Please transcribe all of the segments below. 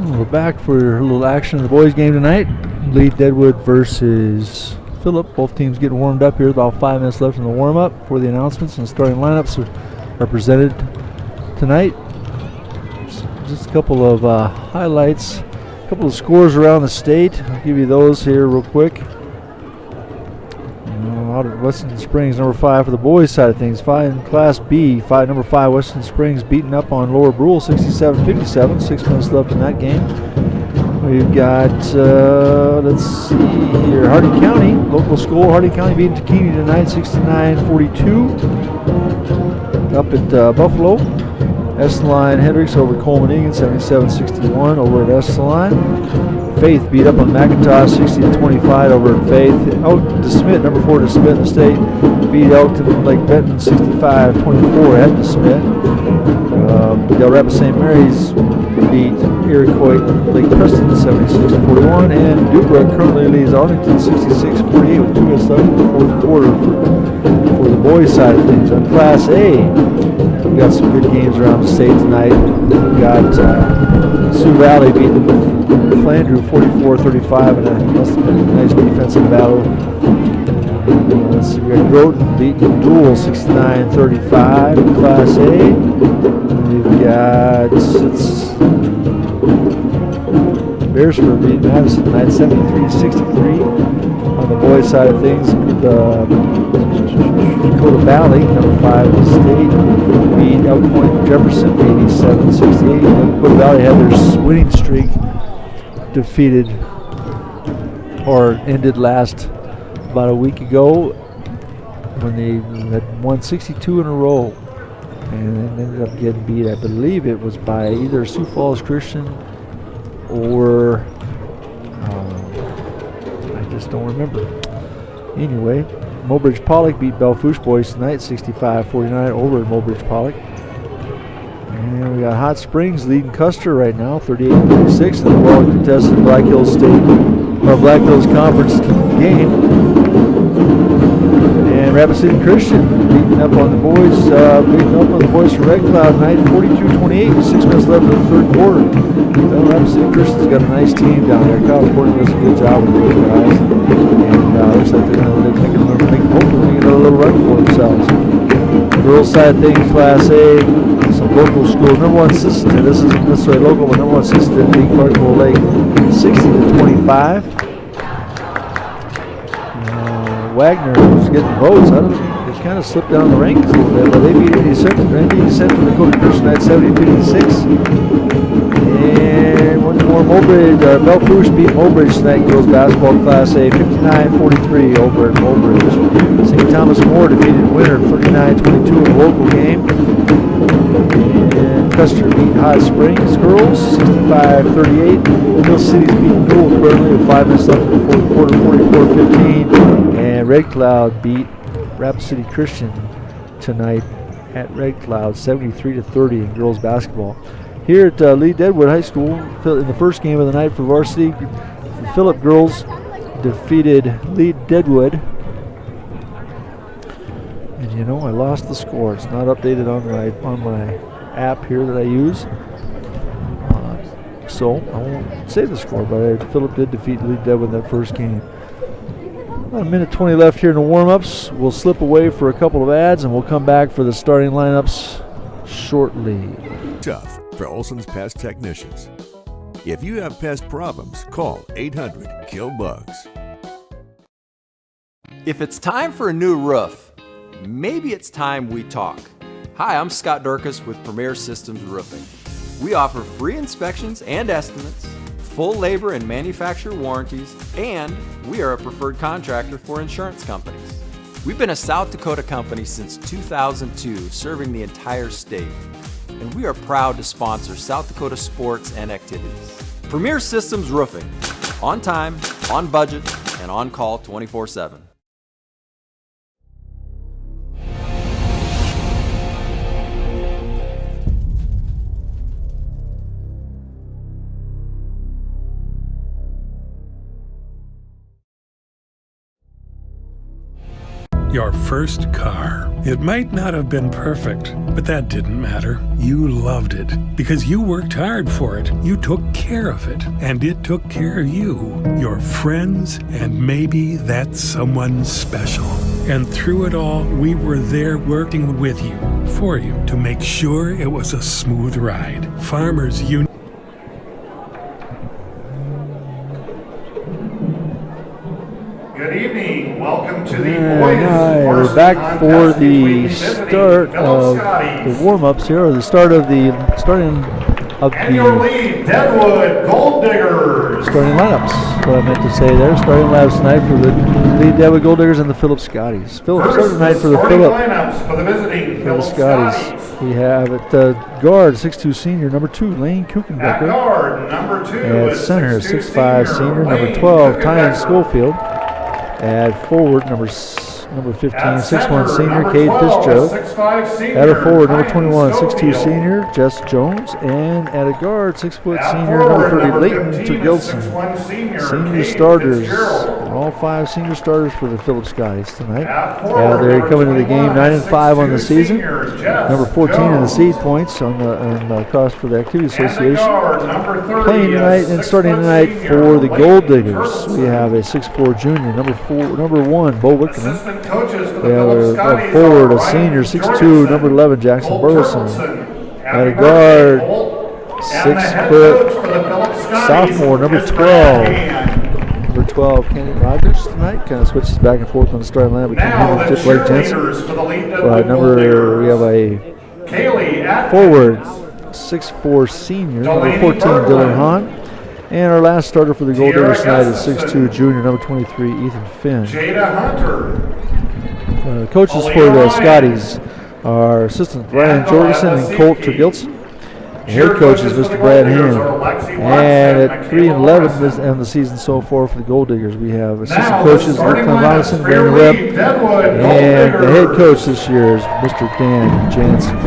We're back for a little action in the boys' game tonight. Lead-Deadwood versus Phillip. Both teams getting warmed up here. About 5 minutes left in the warm-up for the announcements and starting lineups are presented tonight. Just a couple of highlights, a couple of scores around the state. I'll give you those here real quick. Out at Weston Springs, number 5 for the boys' side of things. In Class B, number 5 Weston Springs beating up on Lower Brule 67-57. 6 minutes left in that game. We've got, let's see here, Harding County, local school. Harding County beating Takini tonight 69-42. Up at Buffalo, Esseline Hendricks over Coleman Egan 77-61 over at Esseline. Faith beat up on McIntosh 60-25 over at Faith. Out DeSmit, number 4 DeSmit in the state, beat Elkton Lake Benton 65-24 at DeSmit. Del Rapids St. Mary's beat Iroquois Lake Preston 76-41, and Dubrook currently leads Arlington 66-48 with 2 minutes left in the fourth quarter for the boys' side of things. On Class A, we've got some good games around the state tonight. We've got Sioux Valley beating Flandreau 44-35 in a must have been a nice defensive battle. Let's see, we got Groton beating Dual 69-35 in Class A. We've got Beresford beating Madison tonight 73-63. On the boys' side of things, Dakota Valley, number 5 in the state, beat Elk Point Jefferson 87-68. Dakota Valley had their winning streak defeated or ended last about a week ago when they had won 62 in a row and ended up getting beat. I believe it was by either Sioux Falls Christian or I just don't remember. Anyway, Mobridge Pollock beat Belfouche boys tonight 65-49 over at Mobridge Pollock. And we got Hot Springs leading Custer right now, 38-36 in the well-contested Black Hills Conference game. And Rapid City Christian beating up on the boys for Red Cloud tonight, 42-28 with 6 minutes left in the third quarter. Well, Rapid City Christian's got a nice team down there. Kyle Porter does a good job with those guys, and looks like they're going to hopefully make another little run for themselves. Girls' side of things, Class A. Some local schools. Number 1 Sisseton, this isn't necessarily local, but number 1 Sisseton beat Clarksville Lake 60-25. Wagner was getting votes. I don't know, they kind of slipped down the rankings a little bit, but they beat Indy Central Dakota Christian at 70-56. And one more, Belfouche beat Mobridge tonight, girls basketball Class A, 59-43 over at Mobridge. St. Thomas More defeated Winter 39-22 in the local game. And Custer beat Hot Springs girls 65-38. Mill City's beating Dual currently with 5 minutes left in the fourth quarter, 44-15. And Red Cloud beat Rapid City Christian tonight at Red Cloud 73-30 in girls basketball. Here at Lead-Deadwood High School, in the first game of the night for varsity, the Phillip girls defeated Lead-Deadwood. And you know, I lost the score. It's not updated on my app here that I use. So I won't say the score, but Phillip did defeat Lead-Deadwood in that first game. About a minute 20 left here in the warm-ups. We'll slip away for a couple of ads, and we'll come back for the starting lineups shortly. Tough for Olson's Pest Technicians. If you have pest problems, call 800-KILL-BUGS. If it's time for a new roof, maybe it's time we talk. Hi, I'm Scott Dorcas with Premier Systems Roofing. We offer free inspections and estimates, full labor and manufacturer warranties, and we are a preferred contractor for insurance companies. We've been a South Dakota company since 2002, serving the entire state. And we are proud to sponsor South Dakota sports and activities. Premier Systems Roofing. On time, on budget, and on call 24/7. Your first car. It might not have been perfect, but that didn't matter. You loved it because you worked hard for it. You took care of it, and it took care of you, your friends, and maybe that someone special. And through it all, we were there working with you, for you, to make sure it was a smooth ride. Farmers Union. Good evening. Welcome to the We're back for the start of the warm-ups here, or the starting of the Lead-Deadwood Gold Diggers. Starting lineups. What I meant to say there. Starting lineups tonight for the Lead-Deadwood Gold Diggers and the Phillip Scotties. Phillip starting tonight for the Phillip. Lineups for the visiting Phillip Scotties. We have at guard 6'2" senior number 2 Lane Kuchenbecker. At guard number 2. At center 6'5" senior number 12 Tyne Schofield. At forward, number 15, 6'1" senior, Cade Fitzgerald. At a forward, number 21, 6'2" senior, Jess Jones. And at a guard, 6' senior, number 30, Leighton Tergilson. Senior starters, all 5 senior starters for the Phillip Scotties tonight. They're coming to the game 9-5 on the season. Number 14 in the seed points on the cost for the Activity Association. Playing tonight and starting tonight for the Gold Diggers, we have a 6'4" junior, number 1, Bo Wickerman. We have a forward, a senior, 6'2", number 11, Jackson Burleson. At a guard, 6' sophomore, number 12. Number 12, Kenny Rogers tonight. Kind of switches back and forth on the starting line between him and Blake Jensen. We have a forward, 6'4" senior, number 14, Dylan Hahn. And our last starter for the Gold Diggers tonight is 6'2" junior, number 23, Ethan Finn. Coaches for the Scotties are assistant Brian Jorgensen and Colt Tergilson. Head coach is Mr. Brad Hand. And at 3-11 on the season so far for the Gold Diggers, we have assistant coaches Rick Robinson, Brandon Webb, and the head coach this year is Mr. Dan Jansen.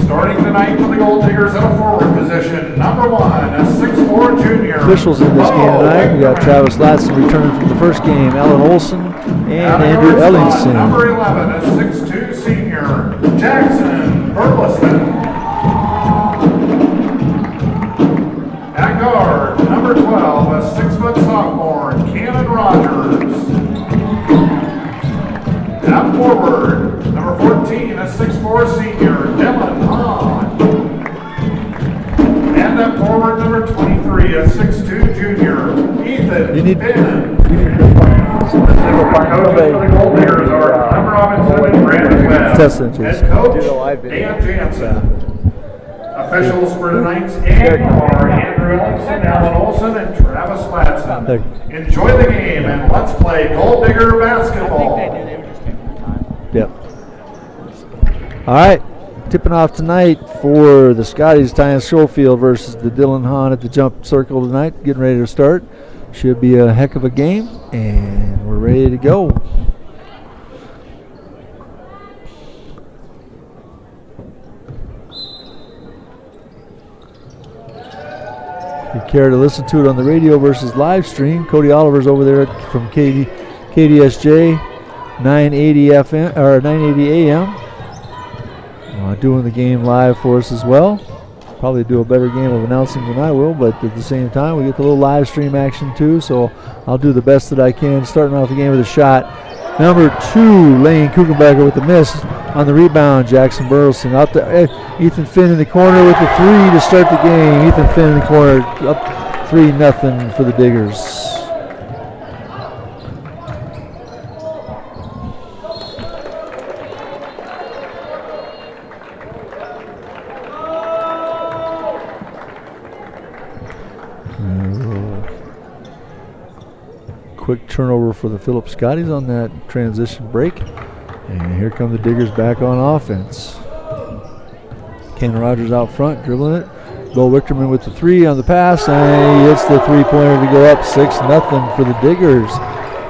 Starting tonight for the Gold Diggers at a forward position, number 1, a 6'4" junior. Officials in this game tonight, we got Travis Latson returning from the first game, Alan Olson, and Andrew Ellingson. Number 11, a 6'2" senior, Jackson Burleson. At guard, number 12, a 6' sophomore, Cannon Rogers. At forward, number 14, a 6'4" senior, Dylan Hahn. And at forward, number 23, a 6'2" junior, Ethan Finn. The Gold Diggers are Tom Robinson and Brandon Webb. Head coach, Dan Jansen. Officials for tonight's game are Andrew Ellingson, Alan Olson, and Travis Latson. Enjoy the game and let's play Gold Digger basketball. Yep. All right. Tipping off tonight for the Scotties, Tyne Schofield versus the Dylan Hahn at the jump circle tonight. Getting ready to start. Should be a heck of a game, and we're ready to go. If you care to listen to it on the radio versus live stream, Cody Oliver's over there from KDSJ 980 FM or 980 AM. Doing the game live for us as well. Probably do a better game of announcing than I will, but at the same time, we get the little live stream action too, so I'll do the best that I can. Starting off the game with a shot. Number 2, Lane Kuchenbecker with the miss. On the rebound, Jackson Burleson. Out to Ethan Finn in the corner with the 3 to start the game. Ethan Finn in the corner, up 3-0 for the Diggers. Quick turnover for the Phillip Scotties on that transition break. And here come the Diggers back on offense. Ken Rogers out front, dribbling it. Bo Wichterman with the 3 on the pass, and he hits the 3-pointer to go up 6-0 for the Diggers.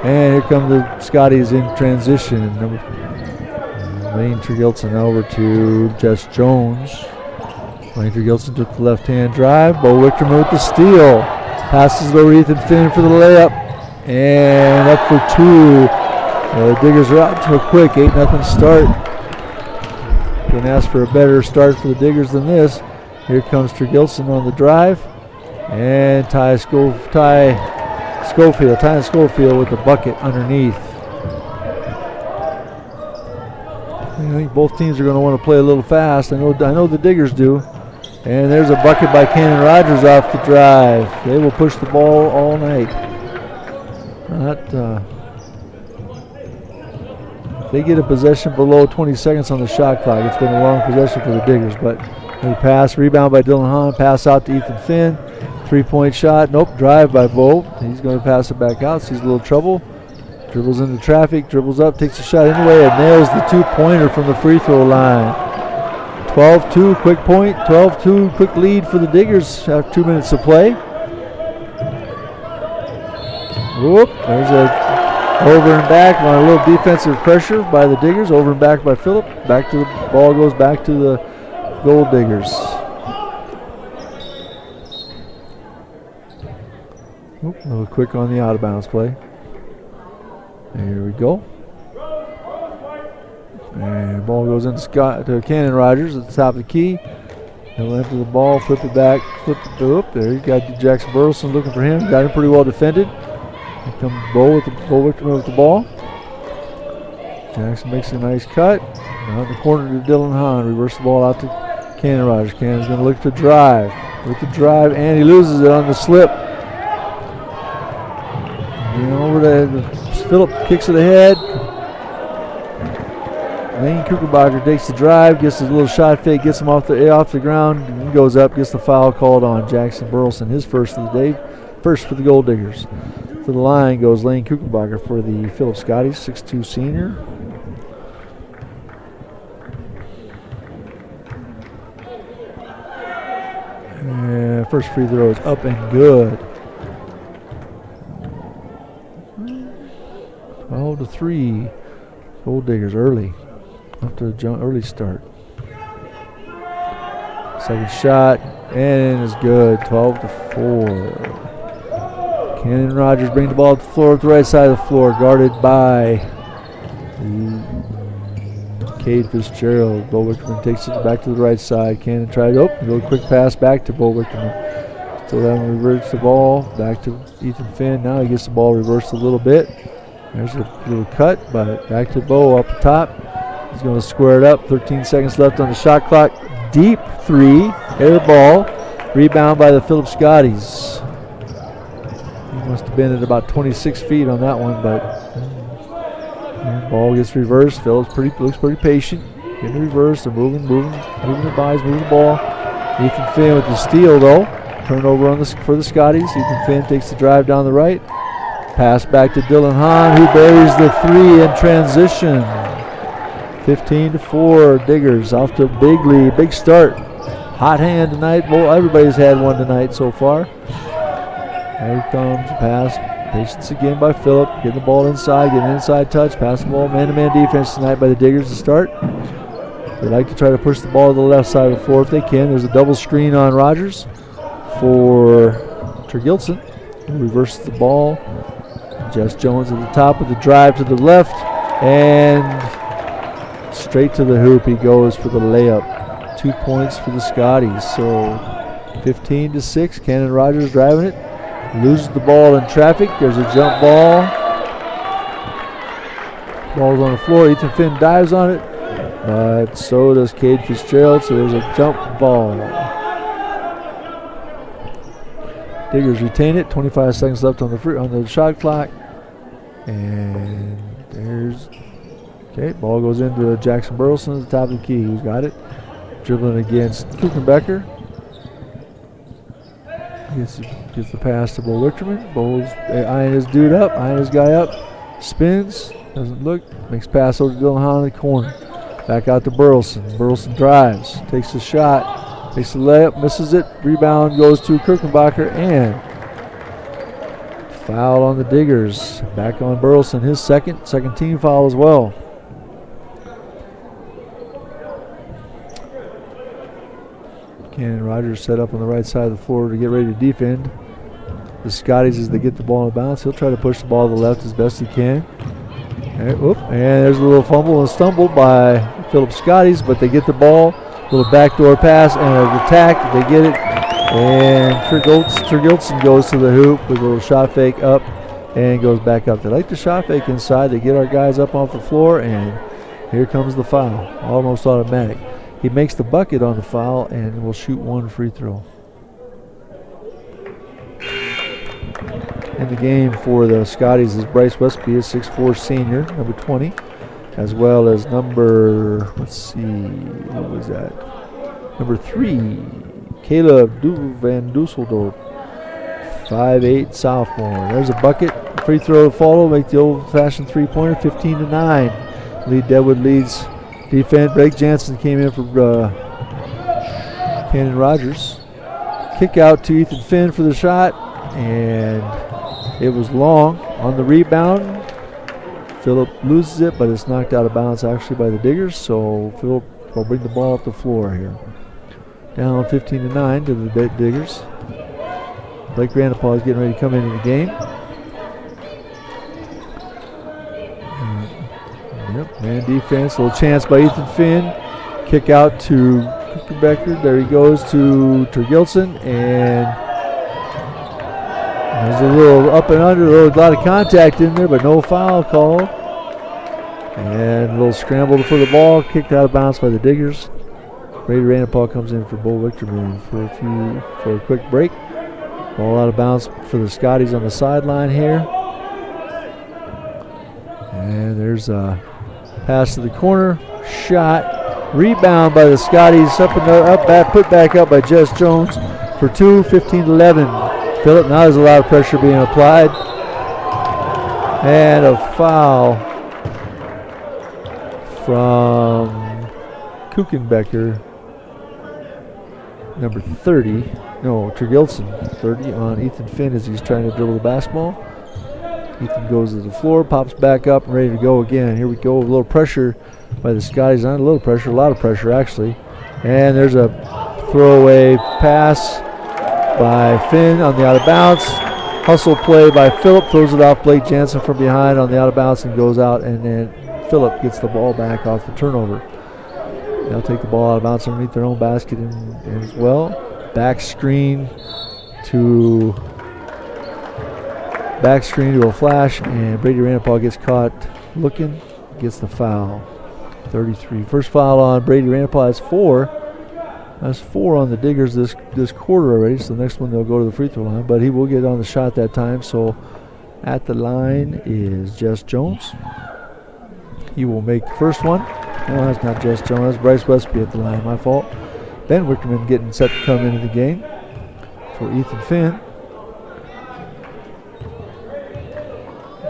And here come the Scotties in transition. Lane Tergilson over to Jess Jones. Lane Tergilson took the left-hand drive. Bo Wichterman with the steal. Passes it over Ethan Finn for the layup. And up for 2 The Diggers are out to a quick 8-0 start. Can ask for a better start for the Diggers than this. Here comes Tergilson on the drive. And Ty Schofield with the bucket underneath. I think both teams are going to want to play a little fast. I know the Diggers do. And there's a bucket by Cannon Rogers off the drive. They will push the ball all night. They get a possession below 20 seconds on the shot clock. It's been a long possession for the Diggers, but they pass, rebound by Dylan Hahn, pass out to Ethan Finn. 3-point shot, nope, drive by Bo. He's going to pass it back out, sees a little trouble. Dribbles into traffic, dribbles up, takes a shot anyway, and nails the 2-pointer from the free throw line. 12-2, quick point, 12-2, quick lead for the Diggers after 2 minutes of play. Whoop, there's a over and back on a little defensive pressure by the Diggers, over and back by Phillip. Back to the ball goes back to the Gold Diggers. Oop, a little quick on the out of bounds play. Here we go. And ball goes into Cannon Rogers at the top of the key. He'll enter the ball, flip it back, flip it up. There you got Jackson Burleson looking for him. Got him pretty well defended. Here comes Bo with the ball. Jackson makes a nice cut. Out in the corner to Dylan Hahn. Reverse the ball out to Cannon Rogers. Cannon's going to look to drive. With the drive, and he loses it on the slip. Over to Phillip, kicks it ahead. Lane Kuchenbacher takes the drive, gets his little shot fake, gets him off the ground, and goes up, gets the foul called on Jackson Burleson, his first of the day, first for the Gold Diggers. To the line goes Lane Kuchenbacher for the Phillip Scotties, 6'2" senior. And first free throw is up and good. 12-3. Gold Diggers early. After a early start. Second shot, and it's good. 12-4. Cannon Rogers bring the ball to the floor at the right side of the floor, guarded by Cade Fitzgerald. Bo Wickerman takes it back to the right side. Cannon tried to open, a quick pass back to Bo Wickerman. Still having reversed the ball back to Ethan Finn. Now he gets the ball reversed a little bit. There's a little cut, but back to Bo up the top. He's going to square it up. 13 seconds left on the shot clock. Deep three, air ball. Rebound by the Phillip Scotties. He must have been at about 26 feet on that one, but ball gets reversed. Phillip's looks pretty patient. Getting reversed. They're moving the buys, moving the ball. Ethan Finn with the steal though. Turnover for the Scotties. Ethan Finn takes the drive down the right. Pass back to Dylan Hahn, who buries the three in transition. 15-4, Diggers off to a big lead, big start. Hot hand tonight. Well, everybody's had one tonight so far. Here comes the pass. Patience again by Phillip. Getting the ball inside, getting an inside touch. Pass the ball, man-to-man defense tonight by the Diggers to start. They like to try to push the ball to the left side of the floor if they can. There's a double screen on Rogers for Tergilson, who reverses the ball. Jess Jones at the top with the drive to the left, and straight to the hoop he goes for the layup. 2 points for the Scotties. So 15-6. Cannon Rogers driving it. Loses the ball in traffic. There's a jump ball. Ball's on the floor. Ethan Finn dives on it, but so does Cade Fitzgerald. So there's a jump ball. Diggers retain it. 25 seconds left on the shot clock. And there's ball goes into Jackson Burleson at the top of the key. Who's got it? Dribbling against Kuchenbacher. Gets the pass to Bo Wickerman. Bo's eyeing his dude up, eyeing his guy up. Spins, doesn't look, makes pass over to Dylan Hahn in the corner. Back out to Burleson. Burleson drives, takes the shot, takes the layup, misses it. Rebound goes to Kuchenbacher, and foul on the Diggers. Back on Burleson, his second team foul as well. Cannon Rogers set up on the right side of the floor to get ready to defend. The Scotties, as they get the ball in bounce, he'll try to push the ball to the left as best he can. And there's a little fumble and stumble by Phillip Scotties, but they get the ball. Little backdoor pass and an attack. They get it. And Tergilson goes to the hoop with a little shot fake up and goes back up. They like the shot fake inside. They get our guys up off the floor, and here comes the foul. Almost automatic. He makes the bucket on the foul and will shoot one free throw. In the game for the Scotties is Bryce Westby, a 6'4" senior, number 20, as well as number, what was that? Number 3, Caleb Van Dusseldorp, 5'8" sophomore. There's a bucket, free throw to follow, make the old-fashioned three-pointer, 15-9. Lead-Deadwood leads defense. Blake Jansen came in for Cannon Rogers. Kick out to Ethan Finn for the shot, and it was long on the rebound. Phillip loses it, but it's knocked out of bounds actually by the Diggers, so Phillip will bring the ball up the floor here. Down 15-9 to the Diggers. Blake Randapau is getting ready to come into the game. Man defense, a little chance by Ethan Finn. Kick out to Becker. There he goes to Tergilson, and there's a little up and under, a lot of contact in there, but no foul call. And a little scramble for the ball, kicked out of bounds by the Diggers. Brady Randapau comes in for Bo Victorman for a quick break. Ball out of bounds for the Scotties on the sideline here. And there's a pass to the corner, shot, rebound by the Scotties, put back up by Jess Jones for 2, 15-11. Phillip, now there's a lot of pressure being applied. And a foul from Kuchenbecker, number 30. No, Tergilson, 30 on Ethan Finn as he's trying to dribble the basketball. Ethan goes to the floor, pops back up and ready to go again. Here we go, a little pressure by the Scotties. Not a little pressure, a lot of pressure actually. And there's a throwaway pass by Finn on the out of bounds. Hustle play by Phillip, throws it off Blake Jansen from behind on the out of bounds and goes out, and then Phillip gets the ball back off the turnover. They'll take the ball out of bounds underneath their own basket as well. Back screen to a flash, and Brady Randapau gets caught looking, gets the foul. 33. First foul on Brady Randapau. That's 4. That's 4 on the Diggers this quarter already, so the next one they'll go to the free throw line, but he will get on the shot that time. So at the line is Jess Jones. He will make the first one. No, that's not Jess Jones, that's Bryce Westby at the line, my fault. Ben Wickerman getting set to come into the game for Ethan Finn.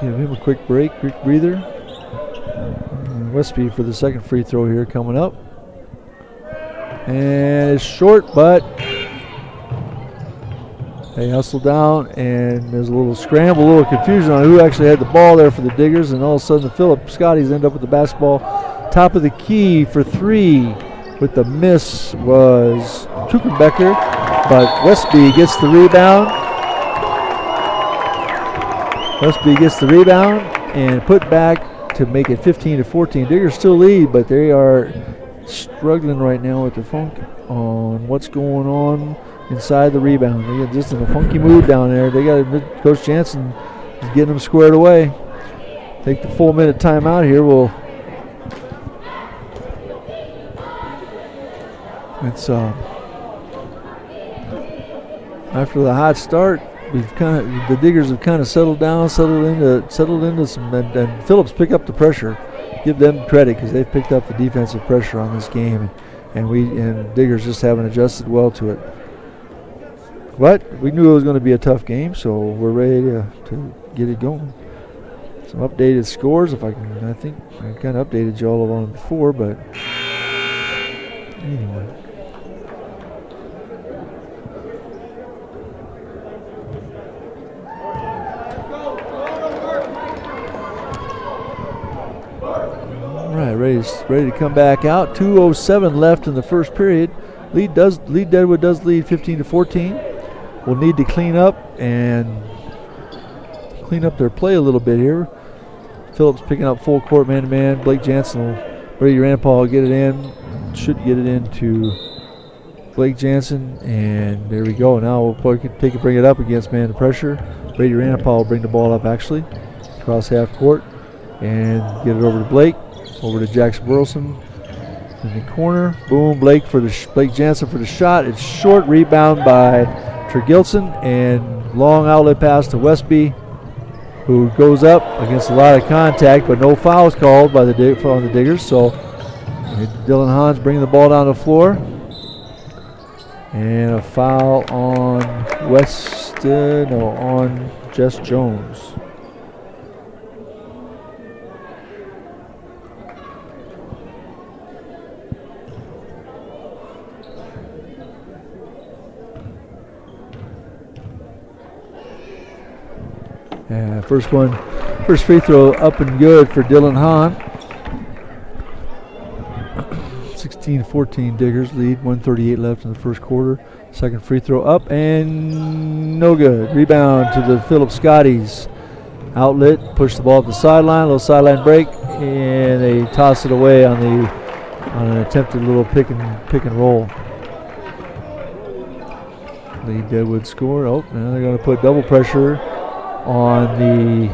Give him a quick break, quick breather. And Westby for the second free throw here coming up. And it's short, but they hustle down, and there's a little scramble, a little confusion on who actually had the ball there for the Diggers, and all of a sudden the Phillip Scotties end up with the basketball. Top of the key for 3 with the miss was Kuchenbecker, but Westby gets the rebound. Westby gets the rebound and put back to make it 15-14. Diggers still lead, but they are struggling right now with the funk on what's going on inside the rebound. They get just in a funky mood down there. They got Coach Jansen is getting them squared away. Take the full minute timeout here. It's after the hot start, the Diggers have kind of settled into some, and Phillips pick up the pressure. Give them credit because they've picked up the defensive pressure on this game, and Diggers just haven't adjusted well to it. But we knew it was going to be a tough game, so we're ready to get it going. Some updated scores, I think I kind of updated you all on them before, but anyway. Ready to come back out. 2:07 left in the first period. Lead-Deadwood does lead 15-14. We'll need to clean up their play a little bit here. Phillips picking up full court man-to-man. Blake Jansen will, Brady Randpaul will get it in. Should get it into Blake Jansen, and there we go. Now we'll bring it up against man pressure. Brady Randpaul will bring the ball up actually, across half court, and get it over to Blake, over to Jackson Burleson in the corner. Boom, Blake Jansen for the shot. It's short, rebound by Tergilson, and long outlet pass to Westby, who goes up against a lot of contact, but no fouls called by on the Diggers. So Dylan Hahn's bringing the ball down the floor. And a foul on on Jess Jones. And first free throw up and good for Dylan Hahn. 16-14 Diggers lead, 1:38 left in the first quarter. Second free throw up and no good. Rebound to the Phillip Scotties. Outlet, push the ball up the sideline, little sideline break, and they toss it away on an attempted little pick and roll. Lead-Deadwood score. Oh, now they're going to put double pressure on the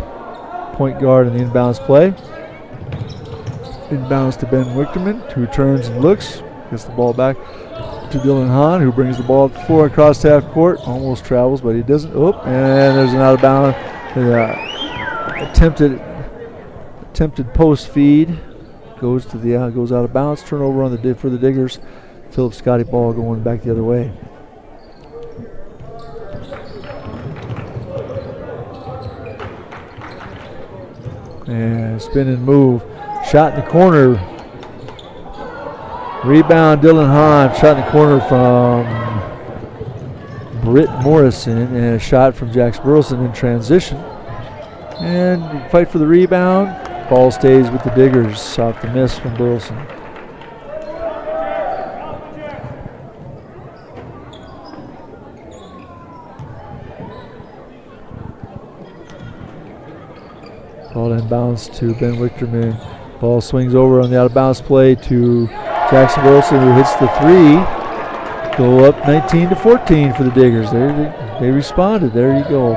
point guard in the inbounds play. Inbounds to Ben Wichterman, who turns and looks, gets the ball back to Dylan Hahn, who brings the ball up the floor across half court, almost travels, but he doesn't. Oh, and there's an out of bounds. Attempted post feed goes out of bounds. Turnover for the Diggers. Phillip Scotty ball going back the other way. And spin and move. Shot in the corner. Rebound Dylan Hahn. Shot in the corner from Britt Morrison, and a shot from Jax Burleson in transition. And fight for the rebound. Ball stays with the Diggers. Off the miss from Burleson. Ball inbounds to Ben Wichterman. Ball swings over on the out of bounds play to Jackson Burleson, who hits the three. Go up 19-14 for the Diggers. They responded. There you go.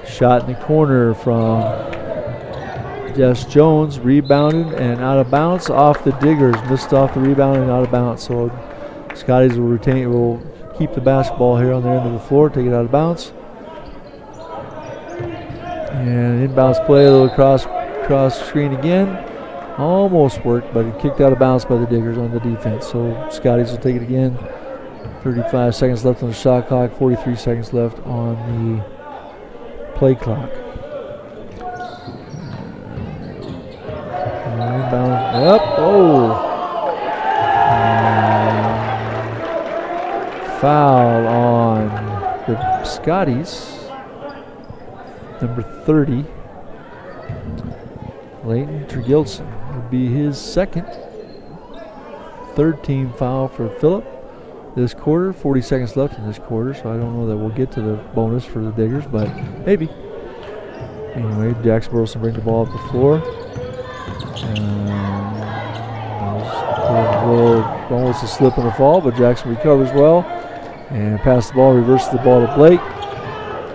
Shot in the corner from Jess Jones, rebounded and out of bounds off the Diggers. Missed off the rebound and out of bounds. So Scotties will keep the basketball here on their end of the floor, take it out of bounds. And inbounds play, a little cross screen again. Almost worked, but it kicked out of bounds by the Diggers on the defense. So Scotties will take it again. 35 seconds left on the shot clock, 43 seconds left on the play clock. Inbound up. Oh! Foul on the Scotties. Number 30. Leighton Tergilson would be his second. Third team foul for Phillip this quarter. 40 seconds left in this quarter, so I don't know that we'll get to the bonus for the Diggers, but maybe. Anyway, Jackson Burleson brings the ball up the floor. Almost a slip and a fall, but Jackson recovers well. And pass the ball, reverses the ball to Blake.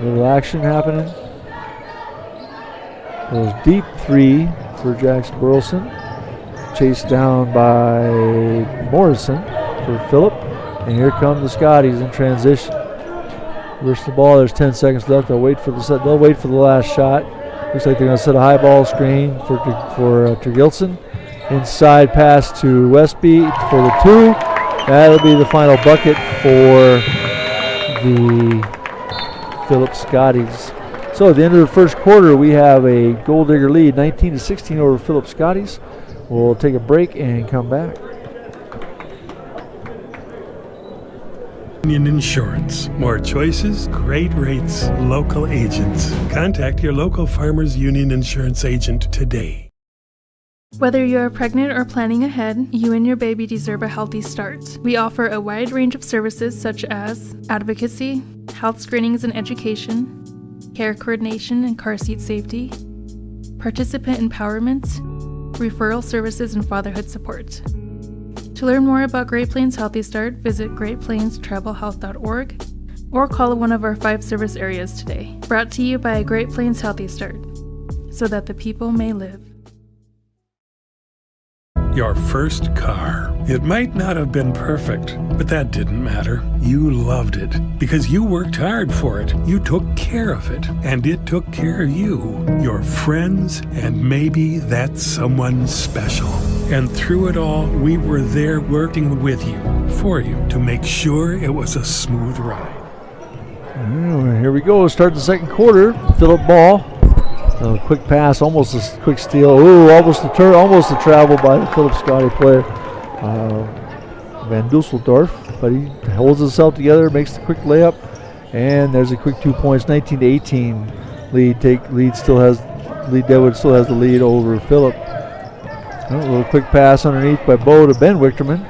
Little action happening. Goes deep three for Jackson Burleson. Chased down by Morrison for Phillip. And here come the Scotties in transition. Reverse the ball, there's 10 seconds left. They'll wait for the last shot. Looks like they're going to set a high ball screen for Tergilson. Inside pass to Westby for the two. That'll be the final bucket for the Phillip Scotties. So at the end of the first quarter, we have a Gold Digger lead, 19-16 over Phillip Scotties. We'll take a break and come back. Union Insurance. More choices, great rates, local agents. Contact your local Farmers Union Insurance agent today. Whether you are pregnant or planning ahead, you and your baby deserve a healthy start. We offer a wide range of services such as advocacy, health screenings and education, care coordination and car seat safety, participant empowerment, referral services, and fatherhood support. To learn more about Great Plains Healthy Start, visit greatplainstravelhealth.org or call one of our 5 service areas today. Brought to you by Great Plains Healthy Start, so that the people may live. Your first car. It might not have been perfect, but that didn't matter. You loved it because you worked hard for it. You took care of it, and it took care of you, your friends, and maybe that someone special. And through it all, we were there working with you, for you, to make sure it was a smooth ride. Here we go. Start the second quarter. Phillip ball. Quick pass, almost a quick steal. Ooh, almost a travel by the Phillip Scotty player, Van Dusseldorf. But he holds himself together, makes the quick layup, and there's a quick 2 points. 19-18 Lead-Deadwood still has the lead over Phillip. A little quick pass underneath by Bo to Ben Wichterman.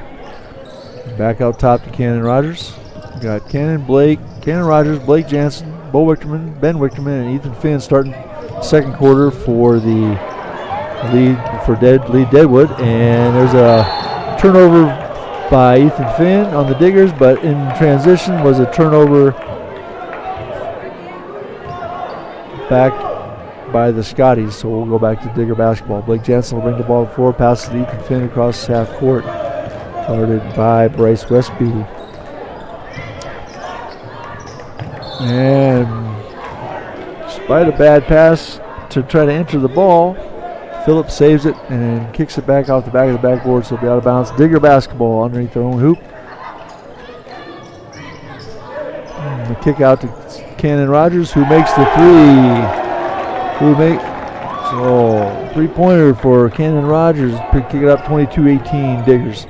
Back out top to Cannon Rogers. We got Cannon Rogers, Blake Jansen, Bo Wichterman, Ben Wichterman, and Ethan Finn starting second quarter for the Lead-Deadwood, and there's a turnover by Ethan Finn on the Diggers, but in transition was a turnover back by the Scotties, so we'll go back to Digger basketball. Blake Jansen will bring the ball forward, passes to Ethan Finn across half court, guarded by Bryce Westby. And despite a bad pass to try to enter the ball, Phillip saves it and kicks it back off the back of the backboard, so it'll be out of bounds. Digger basketball underneath their own hoop. And the kick out to Cannon Rogers, who makes the three. So 3-pointer for Cannon Rogers. Kick it up 22-18 Diggers.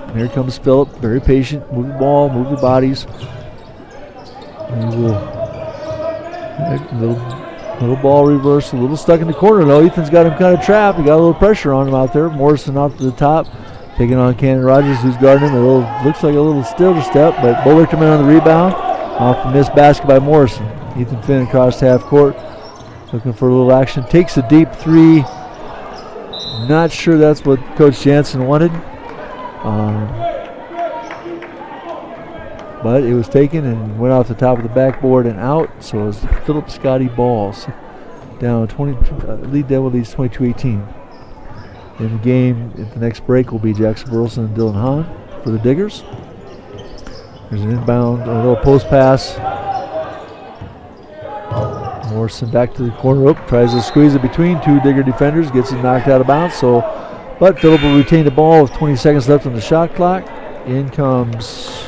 And here comes Phillip, very patient, move the ball, move the bodies. And he will. Little ball reverse, a little stuck in the corner though. Ethan's got him kind of trapped. He got a little pressure on him out there. Morrison out to the top, taking on Cannon Rogers, who's guarding him. Looks like a little still to step, but Bo Wichterman on the rebound. Off the missed basket by Morrison. Ethan Finn across half court, looking for a little action. Takes a deep three. Not sure that's what Coach Jansen wanted. But it was taken and went off the top of the backboard and out. So it was Phillip Scotty balls down 20. Lead-Deadwood leads 22-18. In the game at the next break will be Jackson Burleson and Dylan Hahn for the Diggers. There's an inbound, a little post pass. Morrison back to the corner, tries to squeeze it between two Digger defenders, gets it knocked out of bounds. But Phillip will retain the ball with 20 seconds left on the shot clock. In comes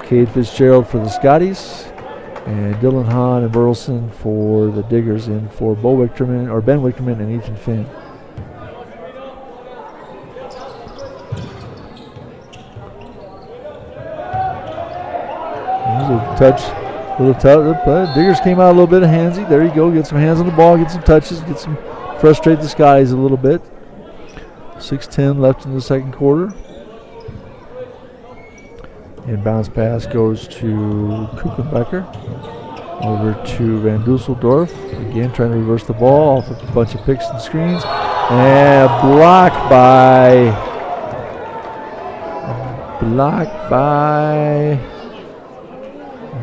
Cade Fitzgerald for the Scotties, and Dylan Hahn and Burleson for the Diggers, in for Ben Wichterman and Ethan Finn. There's a touch, Diggers came out a little bit handsy. There you go, get some hands on the ball, get some touches, frustrate the Scotties a little bit. 6:10 left in the second quarter. Inbounds pass goes to Kuchenbecker. Over to Van Dusseldorf. Again, trying to reverse the ball off a bunch of picks and screens. And blocked by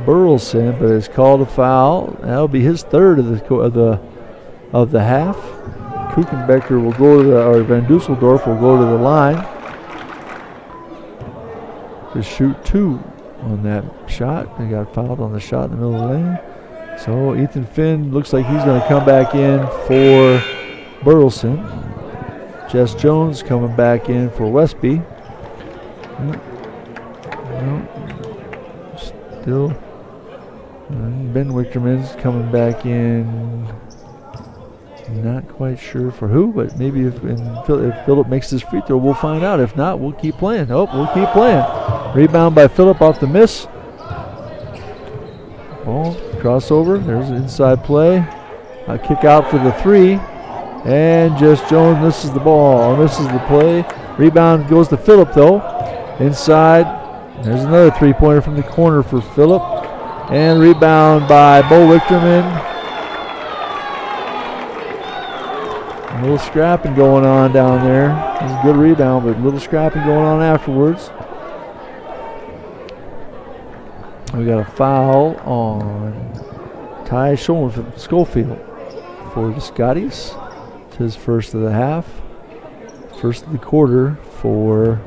Burleson, but it's called a foul. That'll be his third of the half. Kuchenbecker will go to or Van Dusseldorf will go to the line to shoot 2 on that shot. They got fouled on the shot in the middle of the lane. So Ethan Finn looks like he's going to come back in for Burleson. Jess Jones coming back in for Westby. Still, Ben Wichterman's coming back in. Not quite sure for who, but maybe if Phillip makes this free throw, we'll find out. If not, we'll keep playing. We'll keep playing. Rebound by Phillip off the miss. Ball, crossover. There's an inside play. A kick out for the 3. And just Jones misses the ball, misses the play. Rebound goes to Phillip though. Inside, there's another three-pointer from the corner for Phillip. And rebound by Bo Wichterman. A little scrapping going on down there. It was a good rebound, but a little scrapping going on afterwards. We got a foul on Ty Schofield for the Scotties. It's his first of the half. First of the quarter for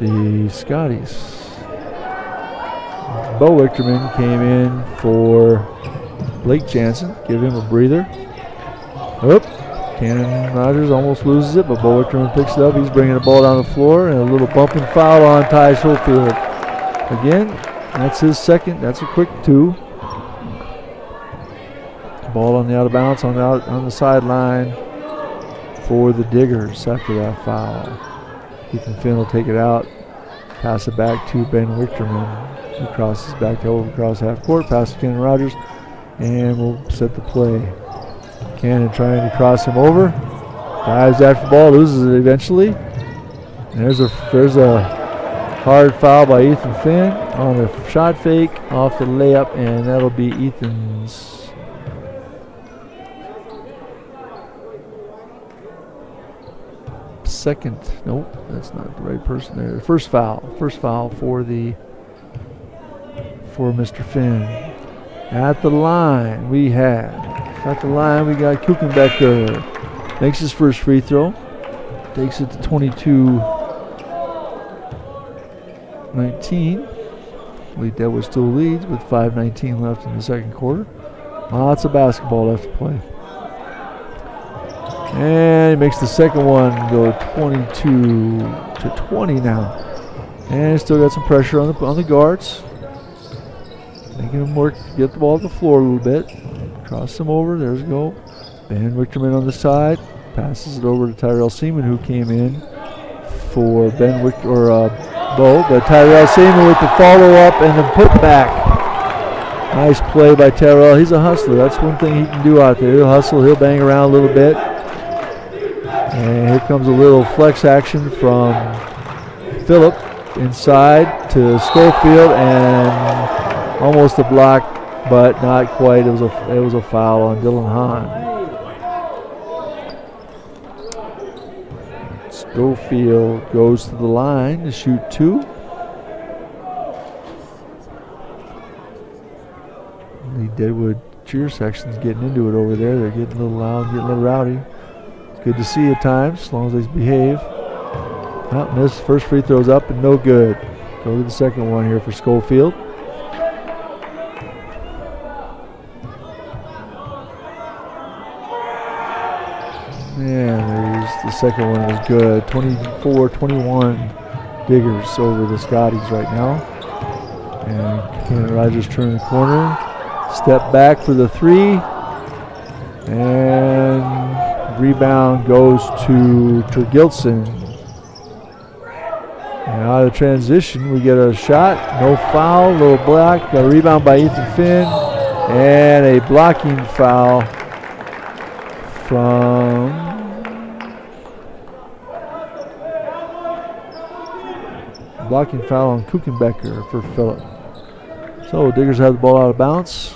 the Scotties. Bo Wichterman came in for Blake Jansen. Give him a breather. Oop. Cannon Rogers almost loses it, but Bo Wichterman picks it up. He's bringing the ball down the floor, and a little bumping foul on Ty Schofield. Again, that's his second. That's a quick two. Ball on the out of bounds on the sideline for the Diggers after that foul. Ethan Finn will take it out, pass it back to Ben Wichterman. He crosses back over across half court, pass to Cannon Rogers, and we'll set the play. Cannon trying to cross him over, dives after the ball, loses it eventually. And there's a hard foul by Ethan Finn on a shot fake off the layup, and that'll be Ethan's second. Nope, that's not the right person there. First foul for Mr. Finn. At the line we got Kuchenbecker. Makes his first free throw. Takes it to 22-19. Lead-Deadwood still leads with 5:19 left in the second quarter. Lots of basketball left to play. And he makes the second one go 22-20 now. And still got some pressure on the guards. Making them work, get the ball to the floor a little bit. Cross them over, there's a go. Ben Wichterman on the side. Passes it over to Tyrell Seaman, who came in for Bo. But Tyrell Seaman with the follow-up and the putback. Nice play by Tyrell. He's a hustler. That's one thing he can do out there. He'll hustle, he'll bang around a little bit. And here comes a little flex action from Phillip inside to Schofield, and almost a block, but not quite. It was a foul on Dylan Hahn. Schofield goes to the line to shoot two. Lead-Deadwood cheer section's getting into it over there. They're getting a little loud, getting a little rowdy. Good to see at times, as long as they behave. Miss. First free throw's up and no good. Go to the second one here for Schofield. And there's the second one was good. 24-21 Diggers over the Scotties right now. And Cannon Rogers turn the corner. Step back for the three. And rebound goes to Tergilson. And out of transition, we get a shot. No foul, little block. Got a rebound by Ethan Finn. And a blocking foul from on Kuchenbecker for Phillip. So Diggers have the ball out of bounds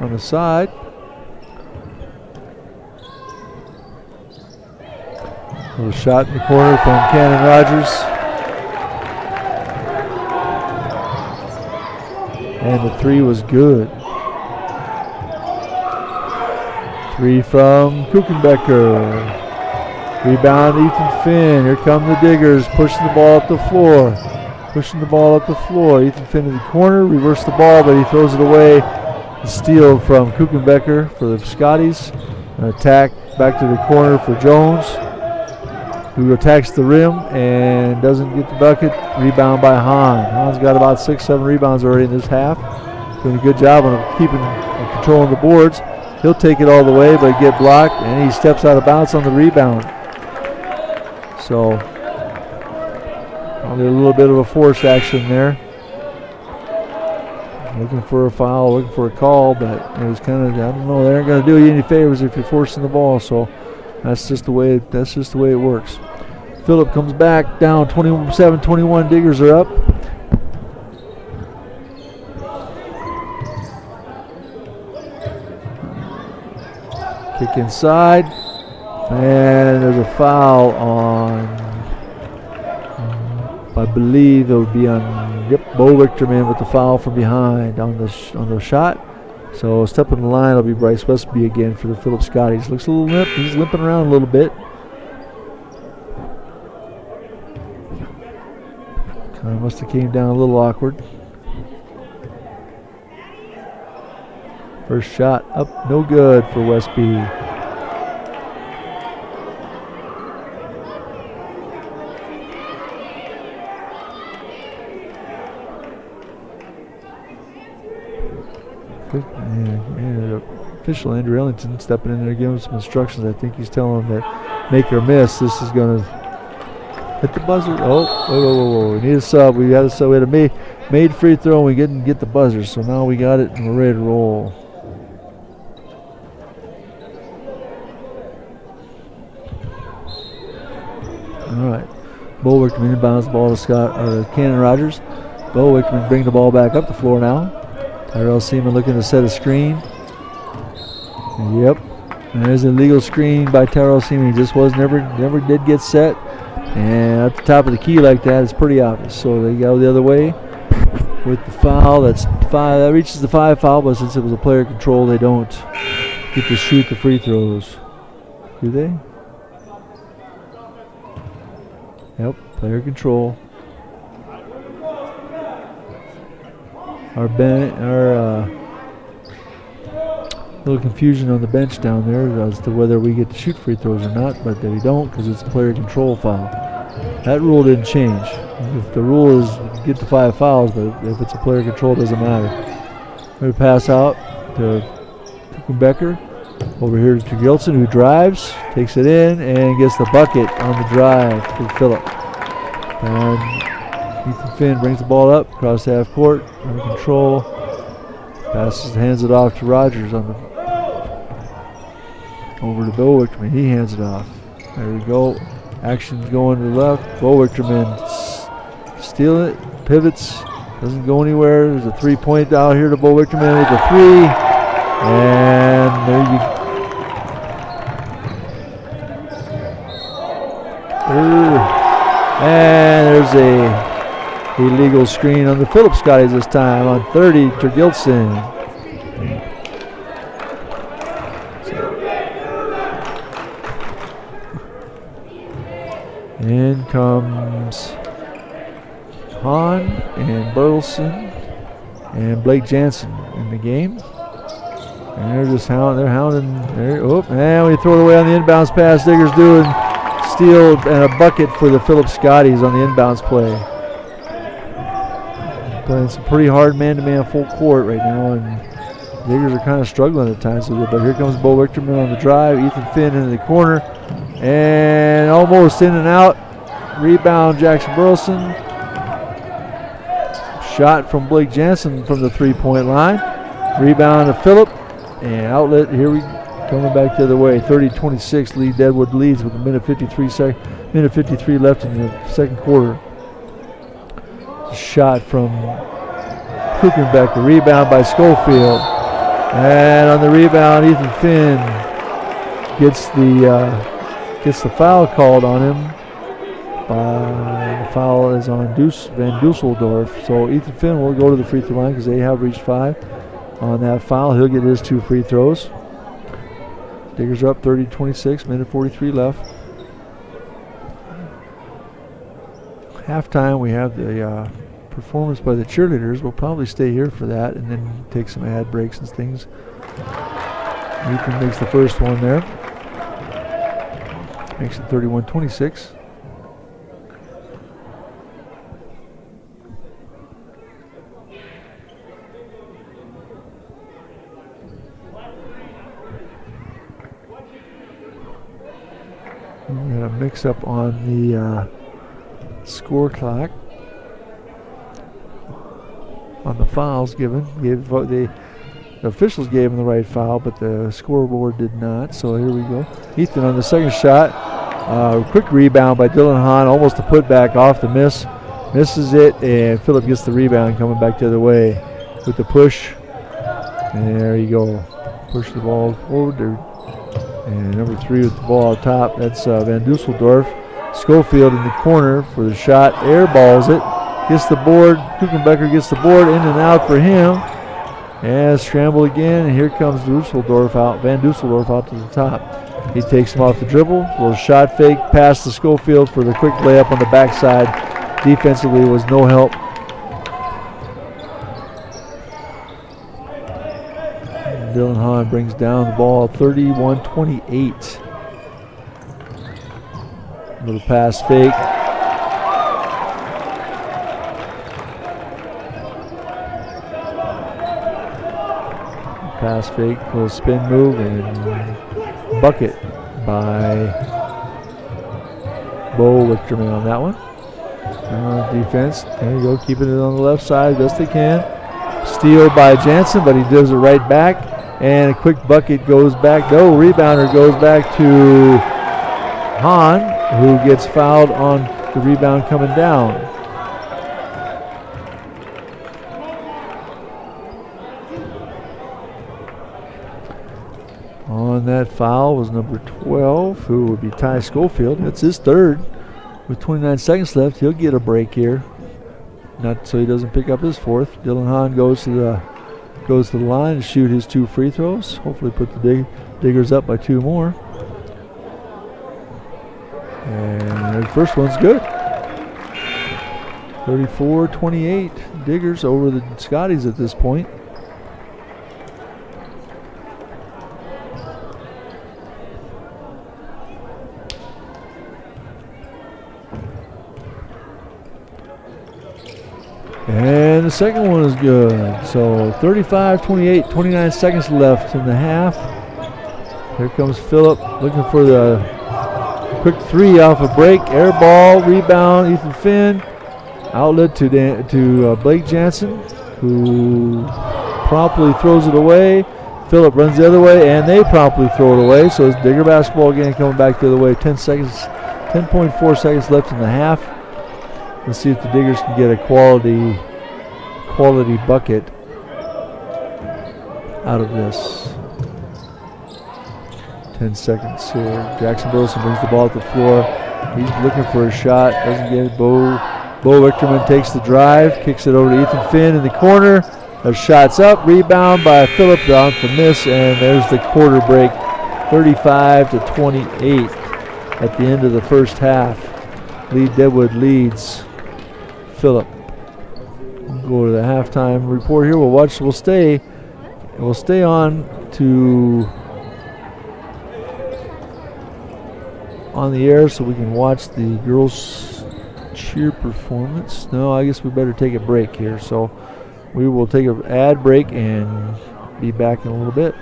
on the side. Little shot in the corner from Cannon Rogers. And the three was good. Three from Kuchenbecker. Rebound Ethan Finn. Here come the Diggers pushing the ball up the floor. Ethan Finn in the corner. Reverse the ball, but he throws it away. The steal from Kuchenbecker for the Scotties. An attack back to the corner for Jones, who attacks the rim and doesn't get the bucket. Rebound by Hahn. Hahn's got about 6-7 rebounds already in this half. Doing a good job of keeping and controlling the boards. He'll take it all the way, but get blocked, and he steps out of bounds on the rebound. So, probably a little bit of a forced action there. looking for a foul, looking for a call, but it was kind of, I don't know, they aren't going to do you any favors if you're forcing the ball, so that's just the way it works. Phillip comes back down 27-21. Diggers are up. Kick inside, and there's a foul on, I believe it would be on, Bo Richterman with the foul from behind on the shot. So stepping the line will be Bryce Westby again for the Phillip Scotties. Looks a little limp. He's limping around a little bit. Kind of must have came down a little awkward. First shot up, no good for Westby. Official Andrew Ellington stepping in there giving him some instructions. I think he's telling them that make or miss. This is going to hit the buzzer. Whoa. We need a sub. We had a sub. We had a made free throw and we didn't get the buzzer. So now we got it and we're ready to roll. All right. Bo Wickman inbounds the ball to Cannon Rogers. Bo Wickman bring the ball back up the floor now. Tyrell Seaman looking to set a screen. Yep. And there's an illegal screen by Tyrell Seaman. He just never did get set. And at the top of the key like that, it's pretty obvious. So they go the other way with the foul. That's 5. That reaches the 5 foul, but since it was a player control, they don't get to shoot the free throws. Do they? Yep, player control. Our little confusion on the bench down there as to whether we get to shoot free throws or not, but we don't because it's a player control foul. That rule didn't change. If the rule is get to 5 fouls, but if it's a player control, it doesn't matter. We're going to pass out to Becker. Over here to Gilson, who drives, takes it in, and gets the bucket on the drive for Phillip. And Ethan Finn brings the ball up across half court, under control. Passes, hands it off to Rogers over to Bo Wichterman. He hands it off. There we go. Action's going to the left. Bo Wichterman steal it, pivots, doesn't go anywhere. There's a 3-point out here to Bo Wichterman with a 3. And there you go. And there's a illegal screen on the Phillip Scotties this time on 30, Tergilson. In comes Hahn and Burleson and Blake Jansen in the game. And they're just hounding. And we throw it away on the inbounds pass. Diggers doing steal and a bucket for the Phillip Scotties on the inbounds play. Playing some pretty hard man-to-man full court right now, and Diggers are kind of struggling at times with it. But here comes Bo Wichterman on the drive. Ethan Finn into the corner, and almost in and out. Rebound, Jackson Burleson. Shot from Blake Jansen from the 3-point line. Rebound to Phillip. And outlet, here we coming back the other way. 30-26, Lead-Deadwood leads with a minute 53 left in the second quarter. Shot from Kuchenbeck, a rebound by Schofield. And on the rebound, Ethan Finn gets the foul called on him. The foul is on Van Dusseldorf. So Ethan Finn will go to the free throw line because they have reached 5. On that foul, he'll get his 2 free throws. Diggers are up 30-26, minute 43 left. Halftime, we have the performance by the cheerleaders. We'll probably stay here for that and then take some ad breaks and things. Ethan makes the first one there. Makes it 31-26. We got a mix-up on the score clock. on the fouls given. The officials gave him the right foul, but the scoreboard did not. So here we go. Ethan on the second shot. Quick rebound by Dylan Hahn, almost a putback off the miss. Misses it, and Phillip gets the rebound coming back the other way with the push. And there you go. Push the ball forward there. And number 3 with the ball on top. That's Van Dusseldorf. Schofield in the corner for the shot. Airballs it. Gets the board. Kuchenbecker gets the board. In and out for him. And scramble again. And here comes Dusseldorf out. Van Dusseldorf out to the top. He takes him off the dribble. Little shot fake. Pass to Schofield for the quick layup on the backside. Defensively was no help. Dylan Hahn brings down the ball 31-28. Little pass fake. Pass fake, little spin move, and bucket by Bo Wichterman on that one. Defense, there you go, keeping it on the left side best they can. Steal by Jansen, but he does it right back. And a quick bucket goes back. No, rebounder goes back to Hahn, who gets fouled on the rebound coming down. On that foul was number 12, who would be Ty Schofield. That's his third. With 29 seconds left, he'll get a break here. Not so he doesn't pick up his fourth. Dylan Hahn goes to the line to shoot his 2 free throws. Hopefully put the Diggers up by 2 more. And the first one's good. 34-28. Diggers over the Scotties at this point. And the second one is good. So 35-28, 29 seconds left in the half. Here comes Phillip looking for the quick 3 off a break. Air ball, rebound, Ethan Finn. Outlet to Blake Jansen, who promptly throws it away. Phillip runs the other way, and they promptly throw it away. So it's Digger basketball again, coming back the other way. 10.4 seconds left in the half. Let's see if the Diggers can get a quality bucket out of this. 10 seconds here. Jackson Burleson brings the ball to the floor. He's looking for a shot. Doesn't get it. Bo Wichterman takes the drive. Kicks it over to Ethan Finn in the corner. A shot's up. Rebound by Phillip down for miss. And there's the quarter break. 35-28 at the end of the first half. Lead-Deadwood leads Phillip. We'll go to the halftime report here. We'll stay on the air so we can watch the girls cheer performance. No, I guess we better take a break here. So we will take an ad break and be back in a little bit.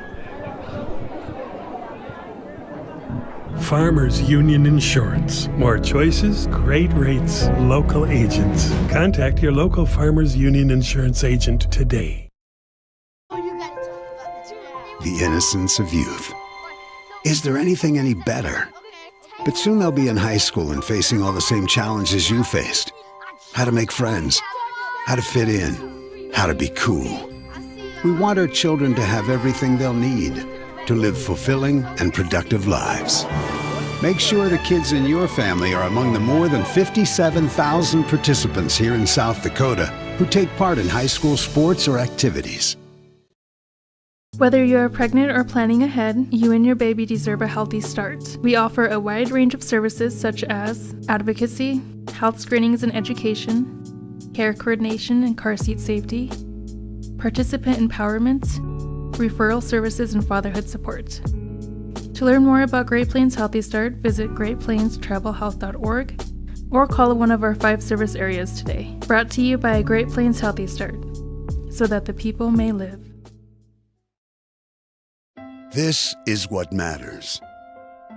Farmers Union Insurance. More choices, great rates, local agents. Contact your local Farmers Union Insurance agent today. The innocence of youth. Is there anything any better? But soon they'll be in high school and facing all the same challenges you faced. How to make friends, how to fit in, how to be cool. We want our children to have everything they'll need to live fulfilling and productive lives. Make sure the kids in your family are among the more than 57,000 participants here in South Dakota who take part in high school sports or activities. Whether you are pregnant or planning ahead, you and your baby deserve a healthy start. We offer a wide range of services such as advocacy, health screenings and education, care coordination and car seat safety, participant empowerment, referral services, and fatherhood support. To learn more about Great Plains Healthy Start, visit greatplainstravelhealth.org or call one of our 5 service areas today. Brought to you by Great Plains Healthy Start, so that the people may live. This is what matters.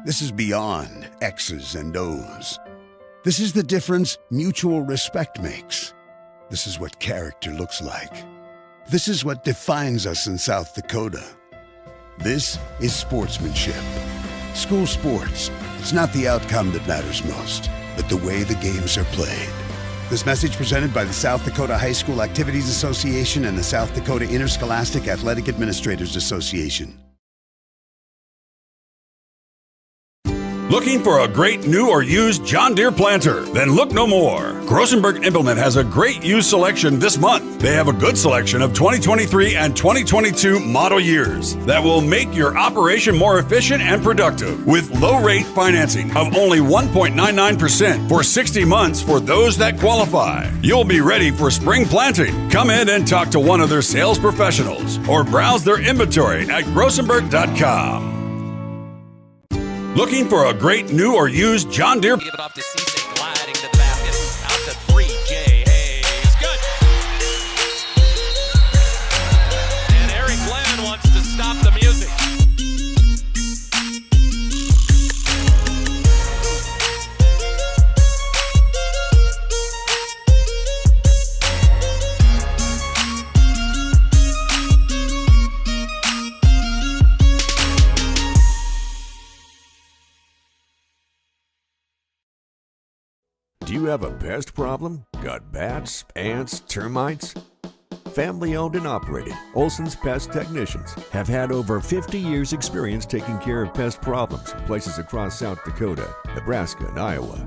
This is beyond X's and O's. This is the difference mutual respect makes. This is what character looks like. This is what defines us in South Dakota. This is sportsmanship. School sports. It's not the outcome that matters most, but the way the games are played. This message presented by the South Dakota High School Activities Association and the South Dakota Interscholastic Athletic Administrators Association. Looking for a great new or used John Deere planter? Then look no more. Grossenberg Implement has a great used selection this month. They have a good selection of 2023 and 2022 model years that will make your operation more efficient and productive with low rate financing of only 1.99% for 60 months for those that qualify. You'll be ready for spring planting. Come in and talk to one of their sales professionals or browse their inventory at grossenberg.com. Looking for a great new or used John Deere? Give it off to Cisse, gliding to the basket. Out to three, Jay Hayes. Good. And Eric Glenn wants to stop the music. Do you have a pest problem? Got bats, ants, termites? Family-owned and operated, Olson's Pest Technicians have had over 50 years' experience taking care of pest problems in places across South Dakota, Nebraska, and Iowa.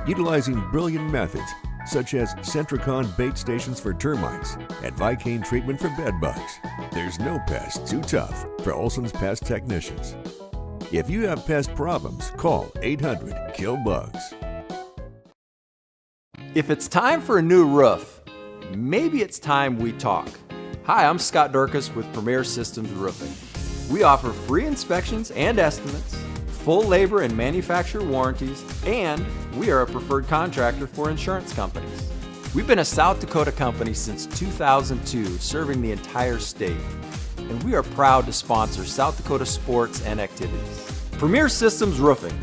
Utilizing brilliant methods such as Centricon bait stations for termites and Vicane treatment for bed bugs, there's no pest too tough for Olson's Pest Technicians. If you have pest problems, call 800-KILL-BUGS. If it's time for a new roof, maybe it's time we talk. Hi, I'm Scott Durkas with Premier Systems Roofing. We offer free inspections and estimates, full labor and manufacturer warranties, and we are a preferred contractor for insurance companies. We've been a South Dakota company since 2002, serving the entire state, and we are proud to sponsor South Dakota sports and activities. Premier Systems Roofing,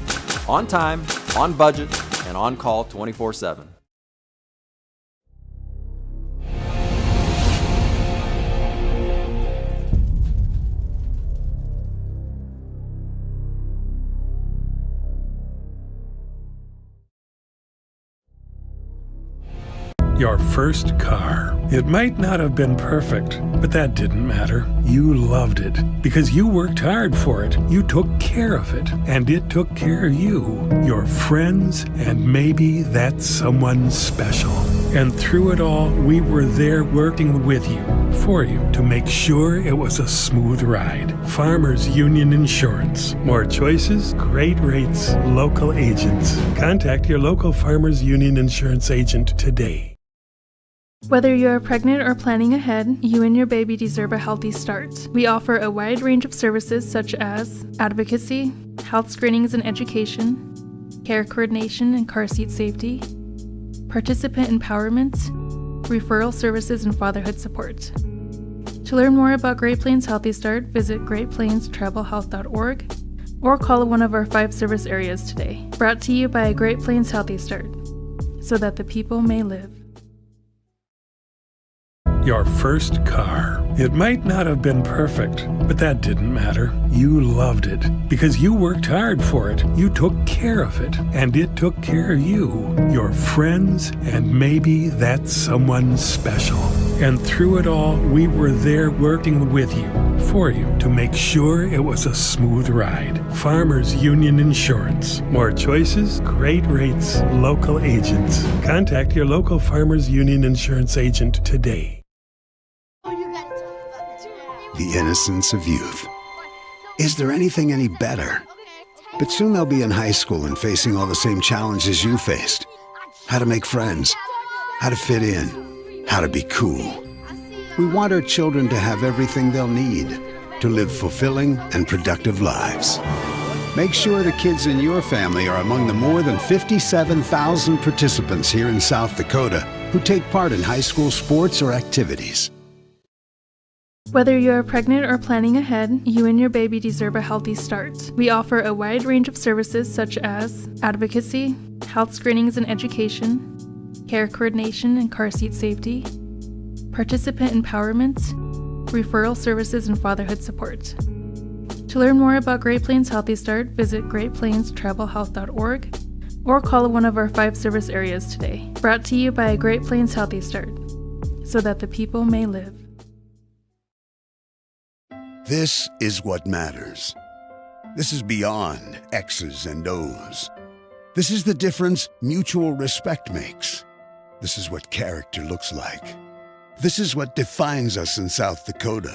on time, on budget, and on call 24/7. Your first car. It might not have been perfect, but that didn't matter. You loved it because you worked hard for it. You took care of it, and it took care of you, your friends, and maybe that someone special. And through it all, we were there working with you, for you, to make sure it was a smooth ride. Farmers Union Insurance. More choices, great rates, local agents. Contact your local Farmers Union Insurance agent today. Whether you are pregnant or planning ahead, you and your baby deserve a healthy start. We offer a wide range of services such as advocacy, health screenings and education, care coordination and car seat safety, participant empowerment, referral services, and fatherhood support. To learn more about Great Plains Healthy Start, visit greatplainstravelhealth.org or call one of our 5 service areas today. Brought to you by Great Plains Healthy Start, so that the people may live. Your first car. It might not have been perfect, but that didn't matter. You loved it because you worked hard for it. You took care of it, and it took care of you, your friends, and maybe that someone special. And through it all, we were there working with you, for you, to make sure it was a smooth ride. Farmers Union Insurance. More choices, great rates, local agents. Contact your local Farmers Union Insurance agent today. The innocence of youth. Is there anything any better? But soon they'll be in high school and facing all the same challenges you faced. How to make friends, how to fit in, how to be cool. We want our children to have everything they'll need to live fulfilling and productive lives. Make sure the kids in your family are among the more than 57,000 participants here in South Dakota who take part in high school sports or activities. Whether you are pregnant or planning ahead, you and your baby deserve a healthy start. We offer a wide range of services such as advocacy, health screenings and education, care coordination and car seat safety, participant empowerment, referral services, and fatherhood support. To learn more about Great Plains Healthy Start, visit greatplainstravelhealth.org or call one of our 5 service areas today. Brought to you by Great Plains Healthy Start, so that the people may live. This is what matters. This is beyond X's and O's. This is the difference mutual respect makes. This is what character looks like. This is what defines us in South Dakota.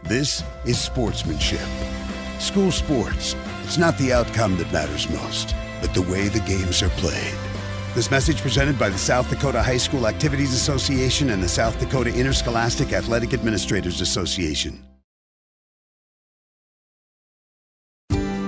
This is sportsmanship. School sports, it's not the outcome that matters most, but the way the games are played. This message presented by the South Dakota High School Activities Association and the South Dakota Interscholastic Athletic Administrators Association.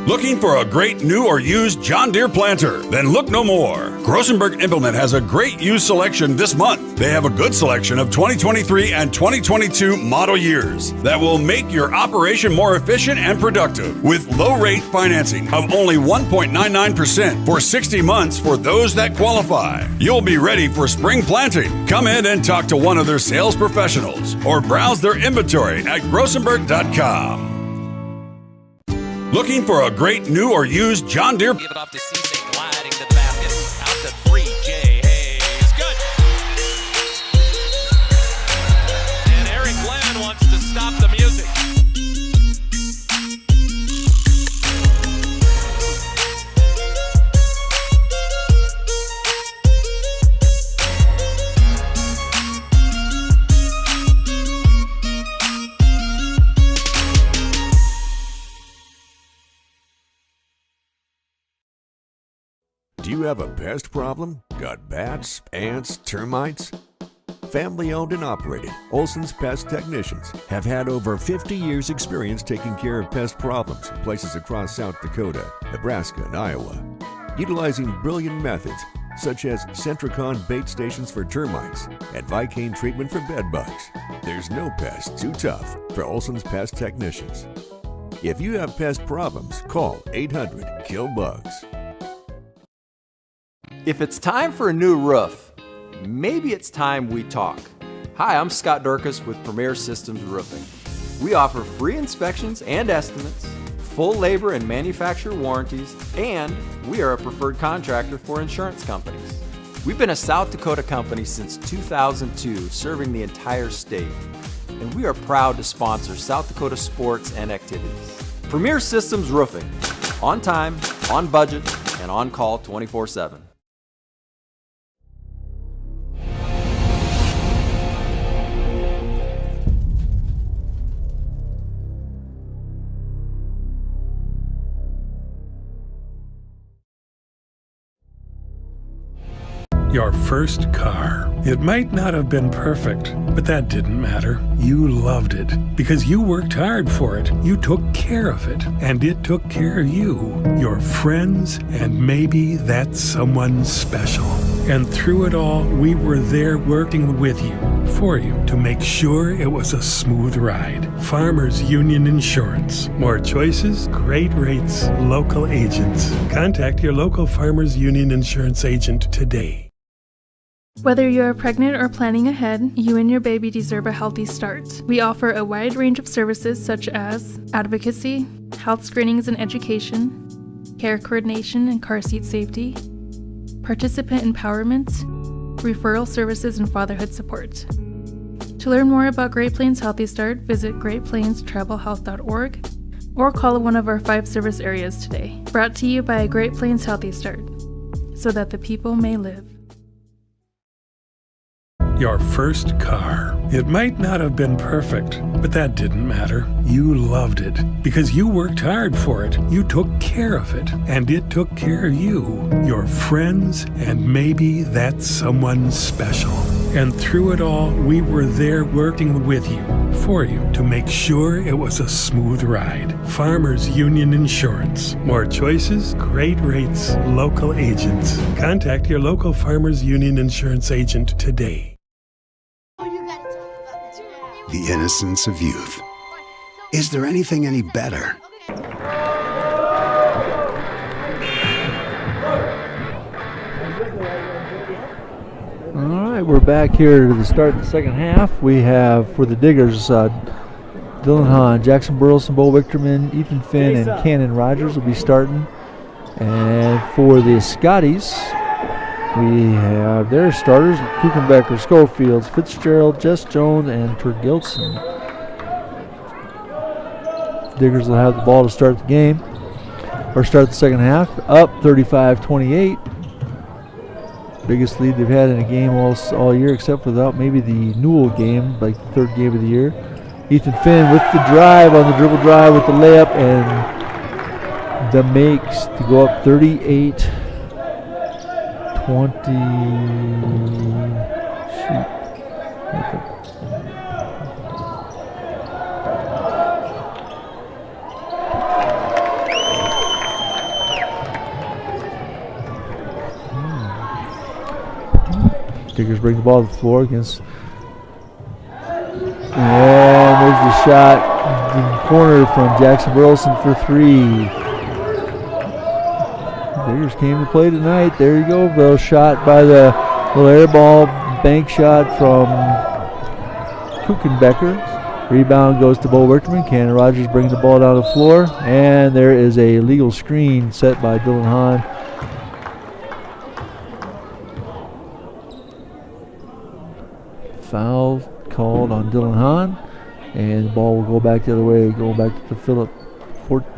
Looking for a great new or used John Deere planter? Then look no more. Grossenberg Implement has a great used selection this month. They have a good selection of 2023 and 2022 model years that will make your operation more efficient and productive with low-rate financing of only 1.99% for 60 months for those that qualify. You'll be ready for spring planting. Come in and talk to one of their sales professionals or browse their inventory at grossenberg.com. Looking for a great new or used John Deere? Give it off to Cisse, gliding to the basket. Out to 3, Jay Hayes. Good. And Eric Glenn wants to stop the music. Do you have a pest problem? Got bats, ants, termites? Family owned and operated, Olson's Pest Technicians have had over 50 years experience taking care of pest problems in places across South Dakota, Nebraska, and Iowa. Utilizing brilliant methods such as Centricon bait stations for termites and Vicane treatment for bed bugs, there's no pest too tough for Olson's Pest Technicians. If you have pest problems, call 800-KILL-BUGS. If it's time for a new roof, maybe it's time we talk. Hi, I'm Scott Durkis with Premier Systems Roofing. We offer free inspections and estimates, full labor and manufacturer warranties, and we are a preferred contractor for insurance companies. We've been a South Dakota company since 2002, serving the entire state, and we are proud to sponsor South Dakota sports and activities. Premier Systems Roofing, on time, on budget, and on call 24/7. Your first car. It might not have been perfect, but that didn't matter. You loved it because you worked hard for it. You took care of it, and it took care of you, your friends, and maybe that someone special. And through it all, we were there working with you, for you, to make sure it was a smooth ride. Farmers Union Insurance. More choices, great rates, local agents. Contact your local Farmers Union Insurance agent today. Whether you're pregnant or planning ahead, you and your baby deserve a healthy start. We offer a wide range of services such as advocacy, health screenings and education, care coordination and car seat safety, participant empowerment, referral services, and fatherhood support. To learn more about Great Plains Healthy Start, visit greatplainstravelhealth.org or call one of our 5 service areas today. Brought to you by Great Plains Healthy Start, so that the people may live. Your first car. It might not have been perfect, but that didn't matter. You loved it because you worked hard for it. You took care of it, and it took care of you, your friends, and maybe that someone special. And through it all, we were there working with you, for you, to make sure it was a smooth ride. Farmers Union Insurance. More choices, great rates, local agents. Contact your local Farmers Union Insurance agent today. The innocence of youth. Is there anything any better? All right, we're back here to the start of the second half. We have for the Diggers, Dylan Hahn, Jackson Burleson, Bo Wichterman, Ethan Finn, and Cannon Rogers will be starting. And for the Scotties, we have their starters: Kuchenbecker, Schofields, Fitzgerald, Jess Jones, and Tergilson. Diggers will have the ball to start the game, or start the second half, up 35-28. Biggest lead they've had in a game all year, except for maybe the Newell game, like the third game of the year. Ethan Finn with the drive, on the dribble drive with the layup, and the makes to go up 38-20. Diggers bring the ball to the floor against. And there's the shot in the corner from Jackson Burleson for 3. Diggers came to play tonight. There you go. Little shot by the little air ball bank shot from Kuchenbecker. Rebound goes to Bo Wichterman. Cannon Rogers brings the ball down the floor. And there is a legal screen set by Dylan Hahn. Foul called on Dylan Hahn, and the ball will go back the other way, go back to Phillip.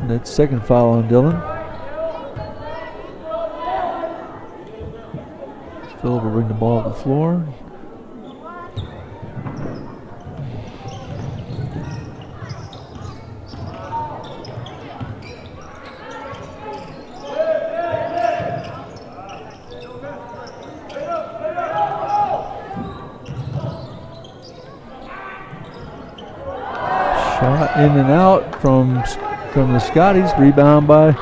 That's second foul on Dylan. Phillip will bring the ball to the floor. Shot in and out from the Scotties. Rebound by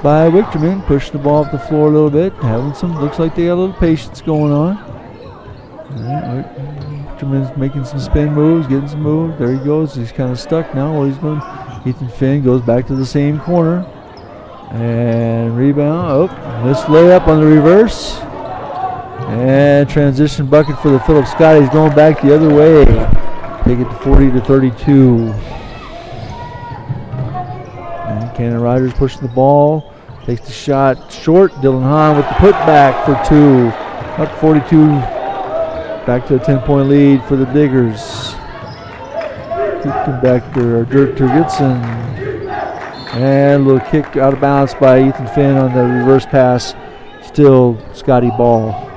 Wichterman. Pushing the ball up the floor a little bit. Having looks like they got a little patience going on. Wichterman's making some spin moves, getting some moves. There he goes. He's kind of stuck now. What he's going. Ethan Finn goes back to the same corner. And rebound. Oh, missed layup on the reverse. And transition bucket for the Phillip Scotties, going back the other way. Take it to 40-32. And Cannon Rogers pushing the ball. Takes the shot short. Dylan Hahn with the putback for 2. Up 42. Back to a 10-point lead for the Diggers. Kuchenbecker or Dirk Tergitson. And a little kick out of bounds by Ethan Finn on the reverse pass. Still Scotty ball.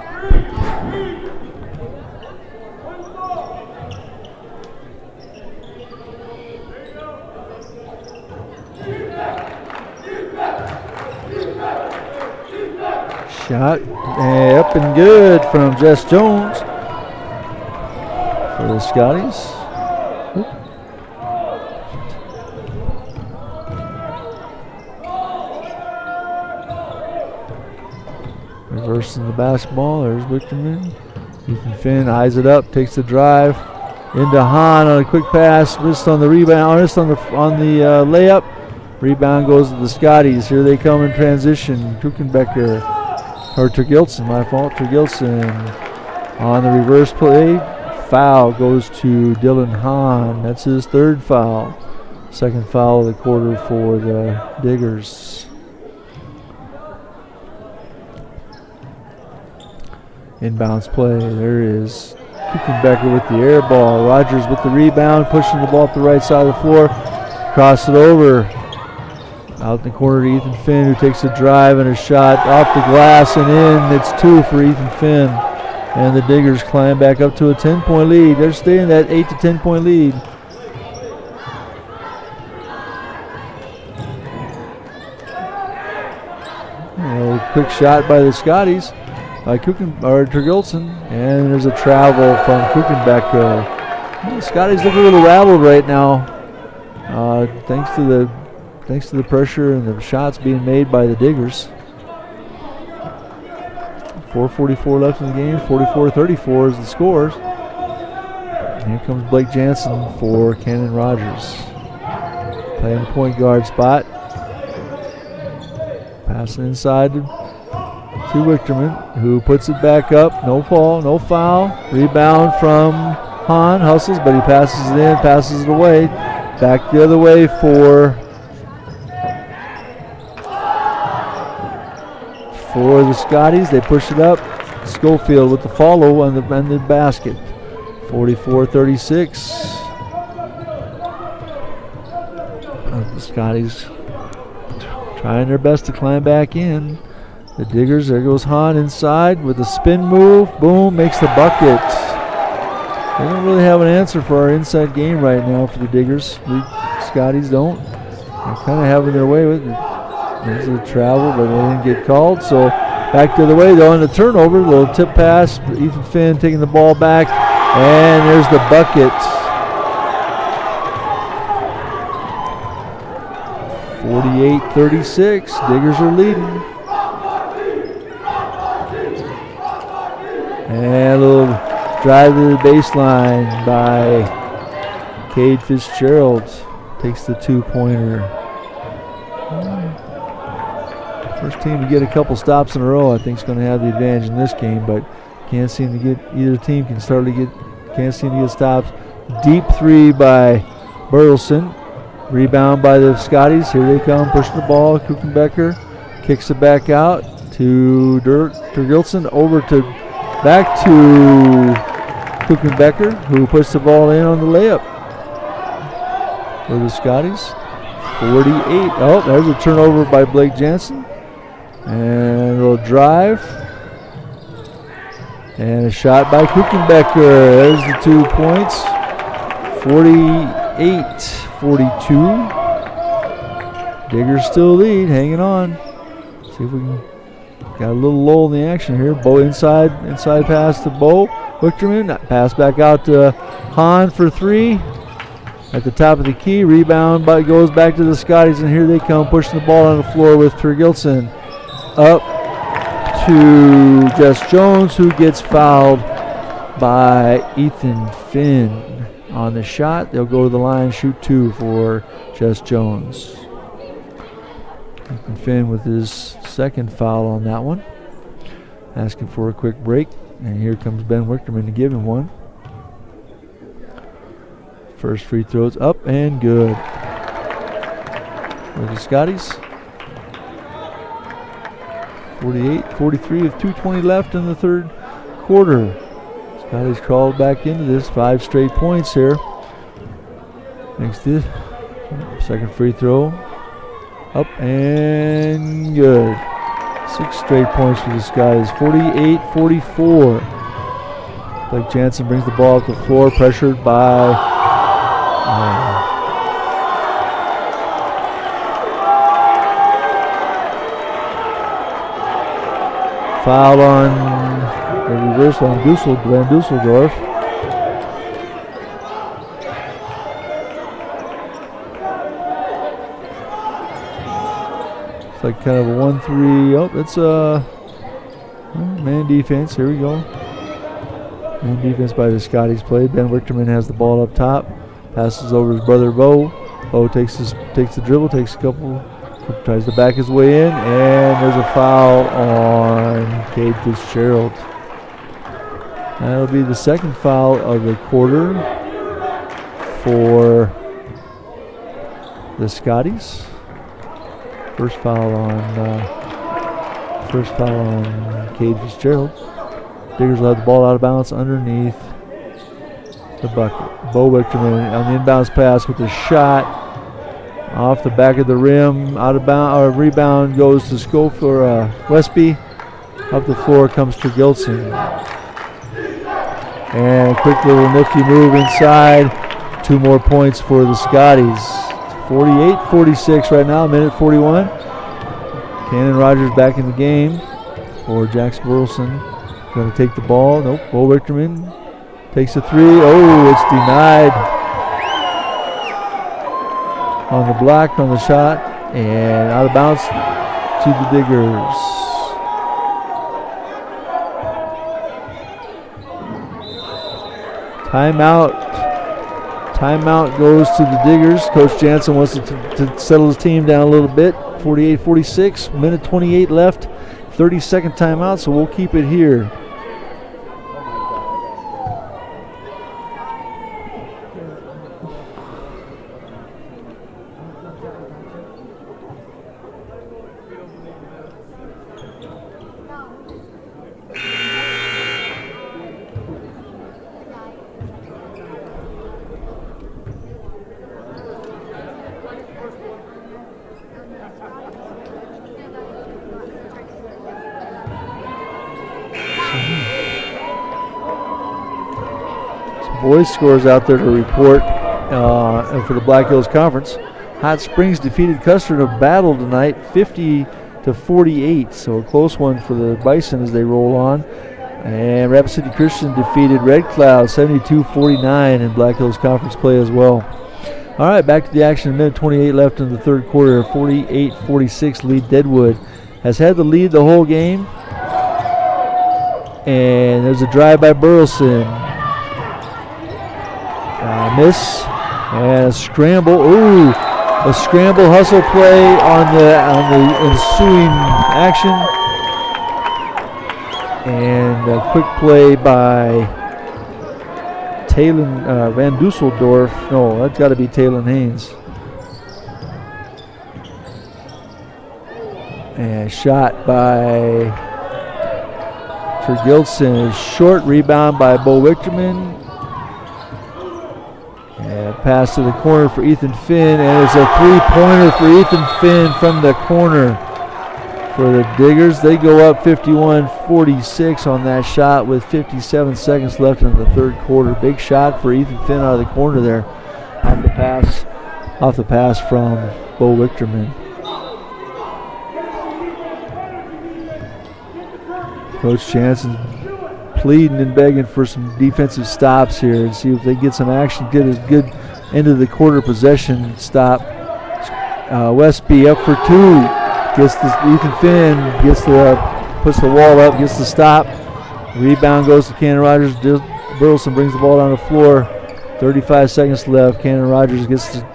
Shot up and good from Jess Jones for the Scotties. Reversing the basketball. There's Wichterman. Ethan Finn eyes it up, takes the drive into Hahn on a quick pass. Missed on the rebound. Missed on the layup. Rebound goes to the Scotties. Here they come in transition. Kuchenbecker. Or Tergilson, my fault. Tergilson on the reverse play. Foul goes to Dylan Hahn. That's his third foul. Second foul of the quarter for the Diggers. Inbounds play. There is Kuchenbecker with the air ball. Rogers with the rebound, pushing the ball up the right side of the floor. Cross it over. Out in the corner to Ethan Finn, who takes a drive and a shot off the glass and in. It's 2 for Ethan Finn. And the Diggers climb back up to a 10-point lead. They're staying that 8 to 10-point lead. Quick shot by the Scotties, by Tergilson, and there's a travel from Kuchenbecker. The Scotties look a little rattled right now, thanks to the pressure and the shots being made by the Diggers. 4:44 left in the game. 44-34 is the scores. Here comes Blake Jansen for Cannon Rogers, playing the point guard spot. Passing inside to to Wichterman, who puts it back up. No fall, no foul. Rebound from Hahn. Hustles, but he passes it in, passes it away. Back the other way for the Scotties. They push it up. Schofield with the follow on the basket. 44-36. The Scotties trying their best to climb back in. The Diggers, there goes Hahn inside with a spin move. Boom, makes the bucket. They don't really have an answer for our inside game right now for the Diggers. The Scotties don't. They're kind of having their way with it. There's a travel, but they didn't get called. So back the other way, though, on the turnover. Little tip pass. Ethan Finn taking the ball back. And there's the bucket. 48-36. Diggers are leading. And a little drive to the baseline by Cade Fitzgerald. Takes the two-pointer. First team to get a couple stops in a row, I think, is going to have the advantage in this game, but can't seem to get, either team can't seem to get stops. Deep three by Burleson. Rebound by the Scotties. Here they come, pushing the ball. Kuchenbecker kicks it back out to Gilson. Back to Kuchenbecker, who puts the ball in on the layup for the Scotties. 48. Oh, there's a turnover by Blake Jansen. And a little drive. And a shot by Kuchenbecker. There's the 2 points. 48-42. Diggers still lead, hanging on. See if we can. Got a little lull in the action here. Bo inside pass to Bo Wichterman. Pass back out to Hahn for three. At the top of the key. Rebound goes back to the Scotties, and here they come, pushing the ball on the floor with Tergilson. Up to Jess Jones, who gets fouled by Ethan Finn on the shot. They'll go to the line, shoot two for Jess Jones. Ethan Finn with his second foul on that one. Asking for a quick break. And here comes Ben Wichterman to give him one. First free throw's up and good. For the Scotties. 48-43 with 2:20 left in the third quarter. Scotties crawled back into this. 5 straight points here. Next is second free throw. Up and good. 6 straight points for the Scotties. 48-44. Blake Jansen brings the ball up the floor, pressured by foul on the reversal on Van Dusseldorf. It's like kind of a 1-3. Oh, it's a man defense. Here we go. Man defense by the Scotties played. Ben Wichterman has the ball up top. Passes over his brother Bo. Bo takes the dribble, takes a couple, tries to back his way in, and there's a foul on Cade Fitzgerald. That'll be the second foul of the quarter for the Scotties. First foul on Cade Fitzgerald. Diggers will have the ball out of bounds underneath the bucket. Bo Wichterman on the inbounds pass with a shot off the back of the rim, out of bounds. Rebound goes to Scope for Westby. Up the floor comes Tergilson. And a quick little nifty move inside. 2 more points for the Scotties. 48-46 right now, minute 41. Cannon Rogers back in the game for Jackson Burleson. Going to take the ball. Nope. Bo Wichterman takes a three. Oh, it's denied on the block, on the shot, and out of bounds to the Diggers. Timeout goes to the Diggers. Coach Jansen wants to settle his team down a little bit. 48-46, minute 28 left. 30-second timeout, so we'll keep it here. Boys scores out there to report for the Black Hills Conference. Hot Springs defeated Custer in a battle tonight, 50-48. So a close one for the Bison as they roll on. And Rapid City Christian defeated Red Cloud 72-49 in Black Hills Conference play as well. All right, back to the action. A minute 28 left in the third quarter. 48-46 Lead-Deadwood has had the lead the whole game. And there's a drive by Burleson. Miss and a scramble. Ooh, a scramble hustle play on the ensuing action, and a quick play by Talon Van Dusseldorf. No, that's got to be Talon Haynes. And shot by Tergilson. Short rebound by Bo Wichterman. Pass to the corner for Ethan Finn, and it's a three-pointer for Ethan Finn from the corner for the Diggers. They go up 51-46 on that shot with 57 seconds left in the third quarter. Big shot for Ethan Finn out of the corner there, off the pass from Bo Wichterman. Coach Jansen's pleading and begging for some defensive stops here and see if they get some action, get a good end of the quarter possession stop. Westby up for two. Gets the Ethan Finn, puts the wall up, gets the stop. Rebound goes to Cannon Rogers. Burleson brings the ball down the floor. 35 seconds left. Cannon Rogers gets to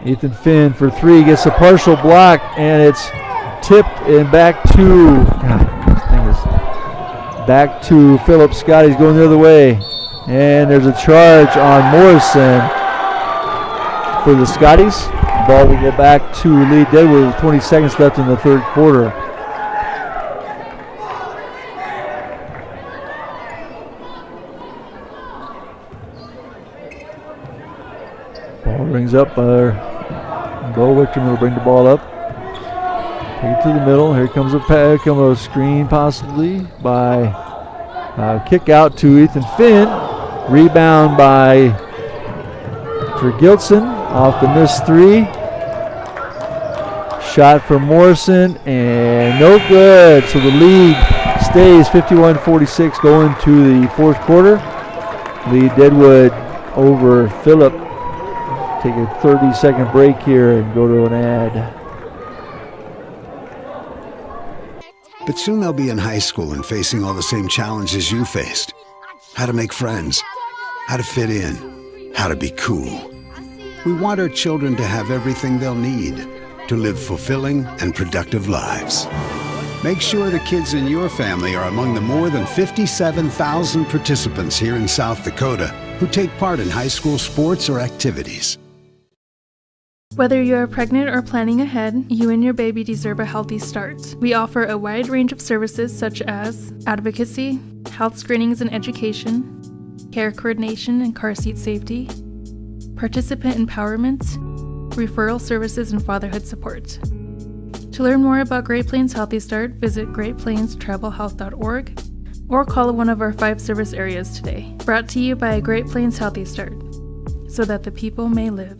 Ethan Finn for three, gets a partial block, and it's tipped and back to Phillip. Scotty's going the other way. And there's a charge on Morrison for the Scotties. The ball will go back to Lead-Deadwood with 20 seconds left in the third quarter. Ball rings up. Bo Wichterman will bring the ball up. Take it to the middle. Here comes a screen possibly by kick out to Ethan Finn. Rebound by Tergilson off the missed three. Shot from Morrison and no good. So the lead stays 51-46 going to the fourth quarter. Lead-Deadwood over Phillip. Take a 30-second break here and go to an ad. But soon they'll be in high school and facing all the same challenges you faced. How to make friends, how to fit in, how to be cool. We want our children to have everything they'll need to live fulfilling and productive lives. Make sure the kids in your family are among the more than 57,000 participants here in South Dakota who take part in high school sports or activities. Whether you are pregnant or planning ahead, you and your baby deserve a healthy start. We offer a wide range of services such as advocacy, health screenings and education, care coordination and car seat safety, participant empowerment, referral services, and fatherhood support. To learn more about Great Plains Healthy Start, visit greatplainstravelhealth.org or call one of our 5 service areas today. Brought to you by Great Plains Healthy Start, so that the people may live.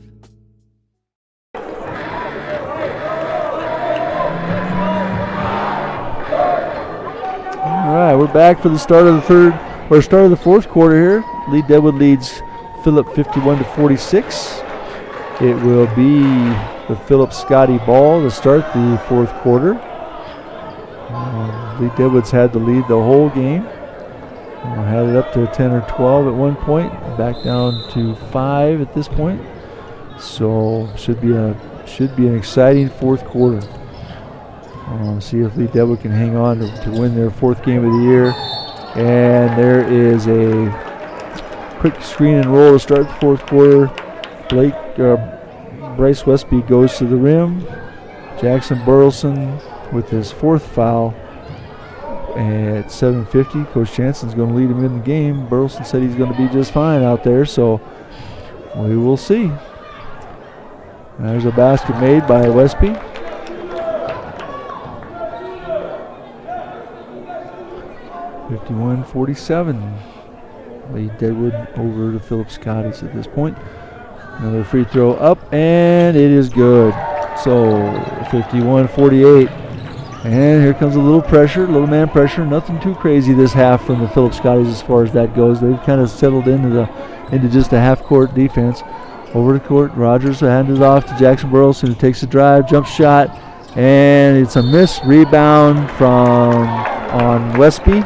All right, we're back for the start of the fourth quarter here. Lead-Deadwood leads Phillip 51-46. It will be the Phillip Scotty ball to start the fourth quarter. Lead-Deadwood's had the lead the whole game. Had it up to 10 or 12 at one point, back down to 5 at this point. So should be an exciting fourth quarter. See if Lead-Deadwood can hang on to win their 4th game of the year. And there is a quick screen and roll to start the 4th quarter. Bryce Westby goes to the rim. Jackson Burleson with his 4th foul at 7:50. Coach Jansen's going to lead him in the game. Burleson said he's going to be just fine out there, so we will see. There's a basket made by Westby. (51-47). Lead-Deadwood over to Phillip Scotties at this point. Another free throw up, and it is good. So 51-48. And here comes a little pressure, little man pressure. Nothing too crazy this half from the Phillip Scotties as far as that goes. They've kind of settled into just a half-court defense. Over the court, Rogers hands it off to Jackson Burleson, who takes a drive, jump shot, and it's a missed rebound on Westby.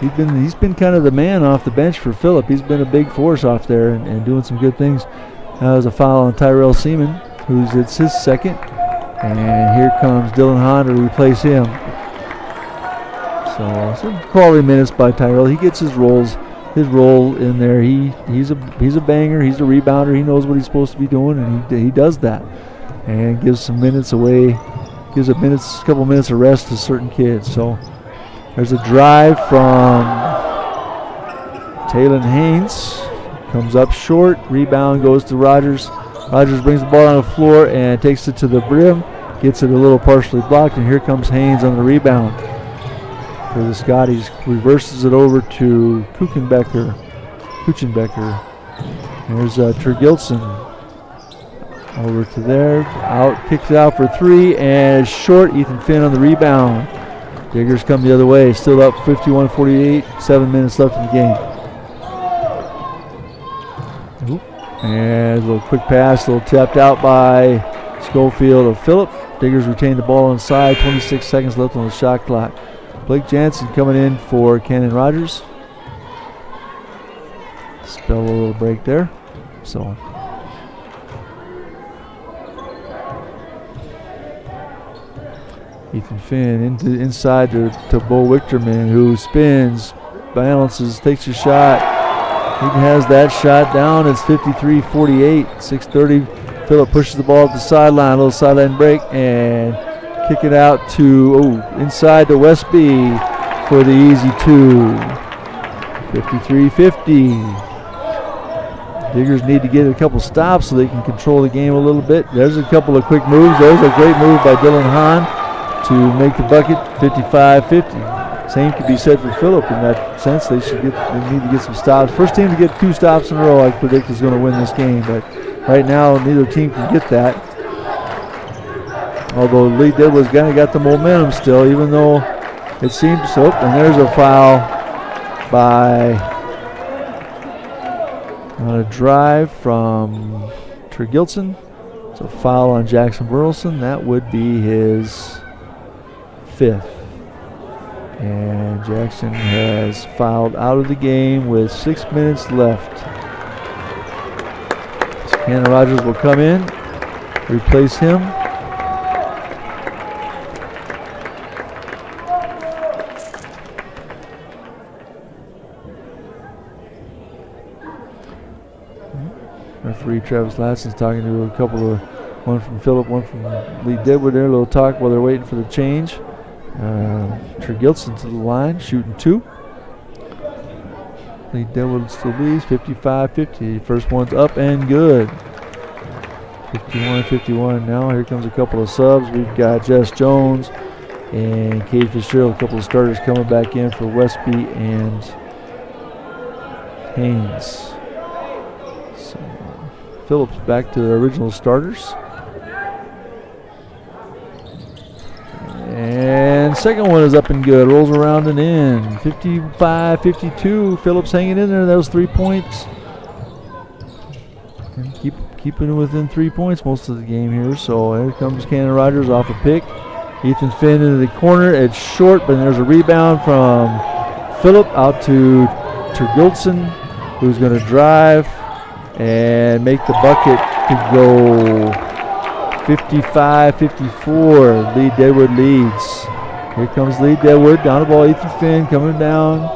He's been kind of the man off the bench for Phillip. He's been a big force off there and doing some good things. That was a foul on Tyrell Seaman, it's his 2nd. And here comes Dylan Hahn to replace him. So some quality minutes by Tyrell. He gets his role in there. He's a banger. He's a rebounder. He knows what he's supposed to be doing, and he does that. And gives some minutes away. Gives a couple minutes of rest to certain kids. So there's a drive from Taylon Haynes. Comes up short. Rebound goes to Rogers. Rogers brings the ball on the floor and takes it to the brim. Gets it a little partially blocked, and here comes Haynes on the rebound for the Scotties. Reverses it over to Kuchenbecker. There's Tergilson. Over to there. Kicks it out for 3, and it's short. Ethan Finn on the rebound. Diggers come the other way. Still up 51-48. 7 minutes left in the game. And a little quick pass, a little tapped out by Schofield of Phillip. Diggers retain the ball inside. 26 seconds left on the shot clock. Blake Jansen coming in for Cannon Rogers. Spell a little break there. So Ethan Finn inside to Bo Wichterman, who spins, balances, takes a shot. He has that shot down. It's 53-48. 6:30. Phillip pushes the ball at the sideline. A little sideline break and kick it out to inside to Westby for the easy 2. 53-50. Diggers need to get a couple stops so they can control the game a little bit. There's a couple of quick moves. There's a great move by Dylan Hahn to make the bucket. 55-50. Same could be said for Phillip in that sense. They need to get some stops. First team to get 2 stops in a row, I predict, is going to win this game. But right now, neither team can get that. Although Lead-Deadwood's kind of got the momentum still, even though it seems so. And there's a foul on a drive from Tergilson. It's a foul on Jackson Burleson. That would be his 5th. And Jackson has fouled out of the game with 6 minutes left. So Cannon Rogers will come in, replace him. Referee Travis Ladson's talking to a couple of, one from Phillip, one from Lead-Deadwood there. A little talk while they're waiting for the change. Tergilson to the line, shooting 2. Lead-Deadwood still leads, 55-50. First one's up and good. 51-51. Now here comes a couple of subs. We've got Jess Jones and Cade Fitzgerald. A couple of starters coming back in for Westby and Haynes. So Phillips back to the original starters. And second one is up and good. Rolls around and in. 55-52. Phillips hanging in there. That was 3 points. And keeping it within 3 points most of the game here. So here comes Cannon Rogers off a pick. Ethan Finn into the corner. It's short, but there's a rebound from Phillip out to Tergilson, who's going to drive and make the bucket to go 55-54. Lead-Deadwood leads. Here comes Lead-Deadwood. Down the ball. Ethan Finn coming down.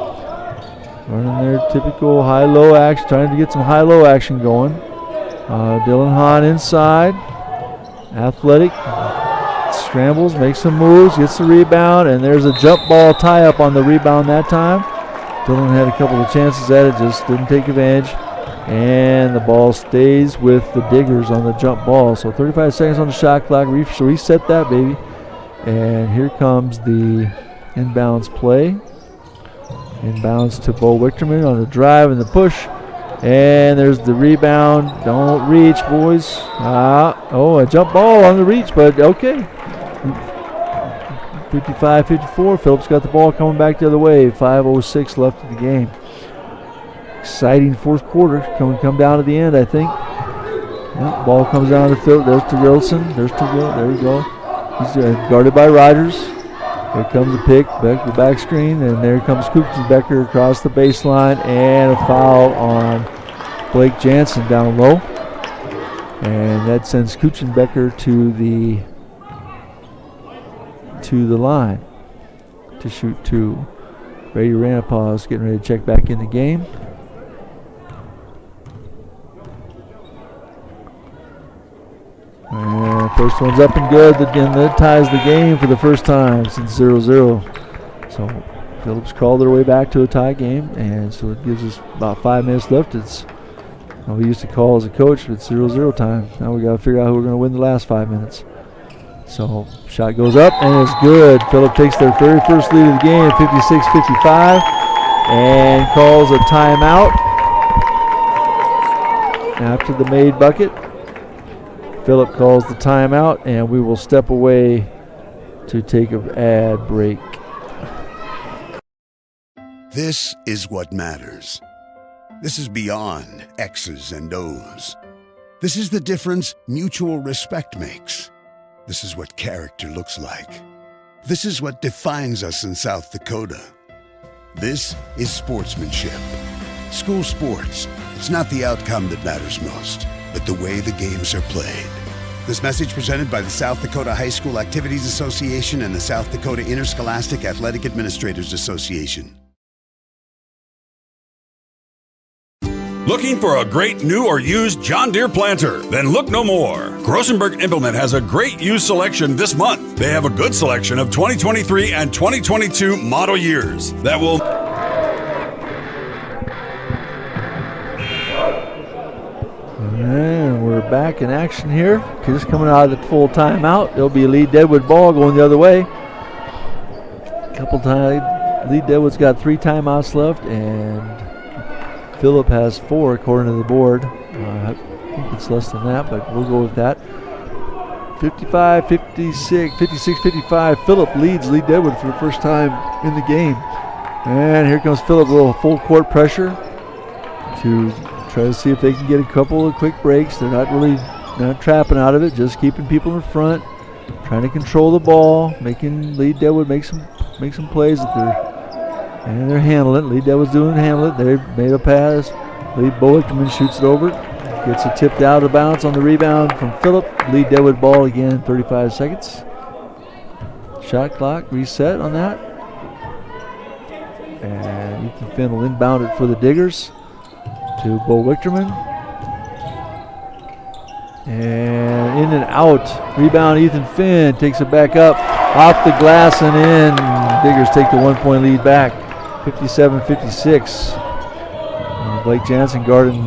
Running their typical high-low action. Trying to get some high-low action going. Dylan Hahn inside. Athletic. Scrambles. Makes some moves. Gets the rebound. And there's a jump ball tie-up on the rebound that time. Dylan had a couple of chances at it. Just didn't take advantage. And the ball stays with the Diggers on the jump ball. So 35 seconds on the shot clock. Reset that, baby. And here comes the inbounds play. Inbounds to Bo Wichterman on the drive and the push. And there's the rebound. Don't reach, boys. A jump ball on the reach, but okay. 55-54. Phillip's got the ball coming back the other way. 5:06 left in the game. Exciting fourth quarter. Come down to the end, I think. Yep, ball comes down to Phillip. There's to Wilson. There we go. He's guarded by Rogers. Here comes a pick, the back screen, and there comes Kuchenbecker across the baseline, and a foul on Blake Jansen down low. And that sends Kuchenbecker to the line to shoot two. Brady Ranapau is getting ready to check back in the game. And first one's up and good, and that ties the game for the first time since 0-0. So Phillips crawled their way back to a tie game, and so it gives us about 5 minutes left. It's we used to call as a coach, but it's 0-0 time. Now we got to figure out who we're going to win the last 5 minutes. So shot goes up, and it's good. Phillip takes their very first lead of the game, 56-55, and calls a timeout after the made bucket. Phillip calls the timeout, and we will step away to take an ad break. This is what matters. This is beyond X's and O's. This is the difference mutual respect makes. This is what character looks like. This is what defines us in South Dakota. This is sportsmanship. School sports, it's not the outcome that matters most, but the way the games are played. This message presented by the South Dakota High School Activities Association and the South Dakota Interscholastic Athletic Administrators Association. Looking for a great new or used John Deere planter? Then look no more. Grossenberg Implement has a great used selection this month. They have a good selection of 2023 and 2022 model years that will... And we're back in action here. Just coming out of the full timeout. It'll be a Lead-Deadwood ball going the other way. Couple times. Lead-Deadwood's got 3 timeouts left, and Phillip has 4 according to the board. I think it's less than that, but we'll go with that. 56-55. Phillip leads Lead-Deadwood for the first time in the game. And here comes Phillip, a little full court pressure to try to see if they can get a couple of quick breaks. They're not trapping out of it, just keeping people in front, trying to control the ball, making Lead-Deadwood make some plays that they're handling it. Lead-Deadwood's doing handle it. They made a pass. Bo Wichterman shoots it over. Gets it tipped out of bounds on the rebound from Phillip. Lead-Deadwood ball again, 35 seconds. Shot clock reset on that. And Ethan Finn will inbound it for the Diggers to Bo Wichterman. And in and out. Rebound, Ethan Finn takes it back up. Off the glass and in. Diggers take the 1-point lead back. 57-56. Blake Jansen guarding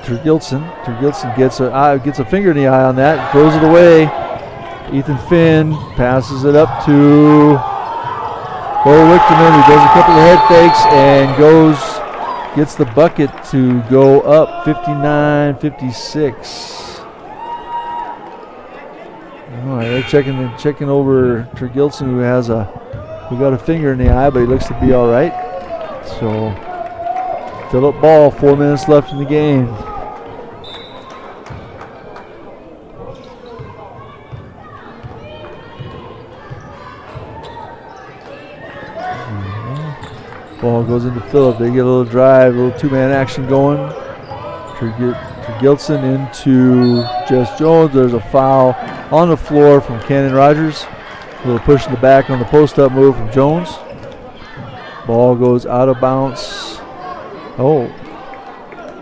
Tergilson. Tergilson gets a finger in the eye on that and throws it away. Ethan Finn passes it up to Bo Wichterman, who does a couple of head fakes and gets the bucket to go up 59-56. All right, they're checking over Tergilson, who got a finger in the eye, but he looks to be all right. So Phillip ball, 4 minutes left in the game. Ball goes into Phillip. They get a little drive, a little 2-man action going. Gilson into Jess Jones. There's a foul on the floor from Cannon Rogers. A little push in the back on the post-up move from Jones. Ball goes out of bounds. Oh,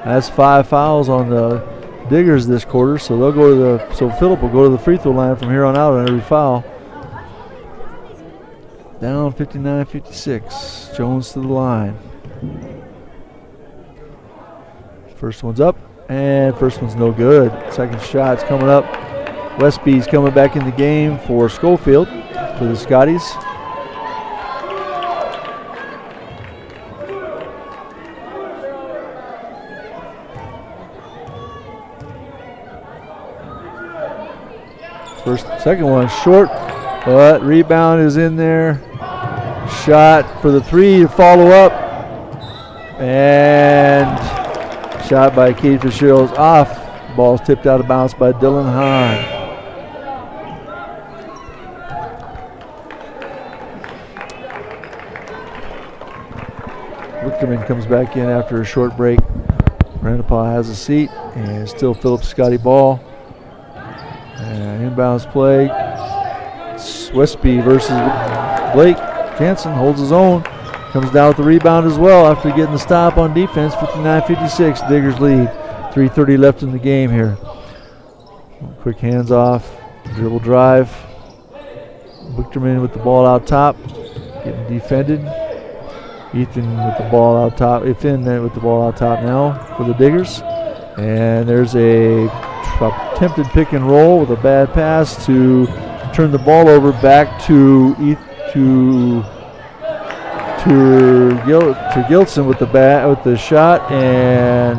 that's 5 fouls on the Diggers this quarter, so they'll go to the. So Phillip will go to the free throw line from here on out on every foul. Down 59-56. Jones to the line. First one's up, and first one's no good. Second shot's coming up. Westby's coming back in the game for Schofield for the Scotties. Second one short, but rebound is in there. Shot for the 3 to follow up, and shot by Keith Fitzgerald is off. Ball's tipped out of bounds by Dylan Hahn. Wichterman comes back in after a short break. Randapah has a seat, and still Phillip Scotty ball. And inbounds play. Westby versus Blake. Jansen holds his own. Comes down with the rebound as well after getting the stop on defense. 59-56. Diggers lead. 3:30 left in the game here. Quick hands off. Dribble drive. Wichterman with the ball out top. Getting defended. Ethan with the ball out top. Ethan with the ball out top now for the Diggers. And there's a attempted pick and roll with a bad pass to turn the ball over back to Gilson with the shot, and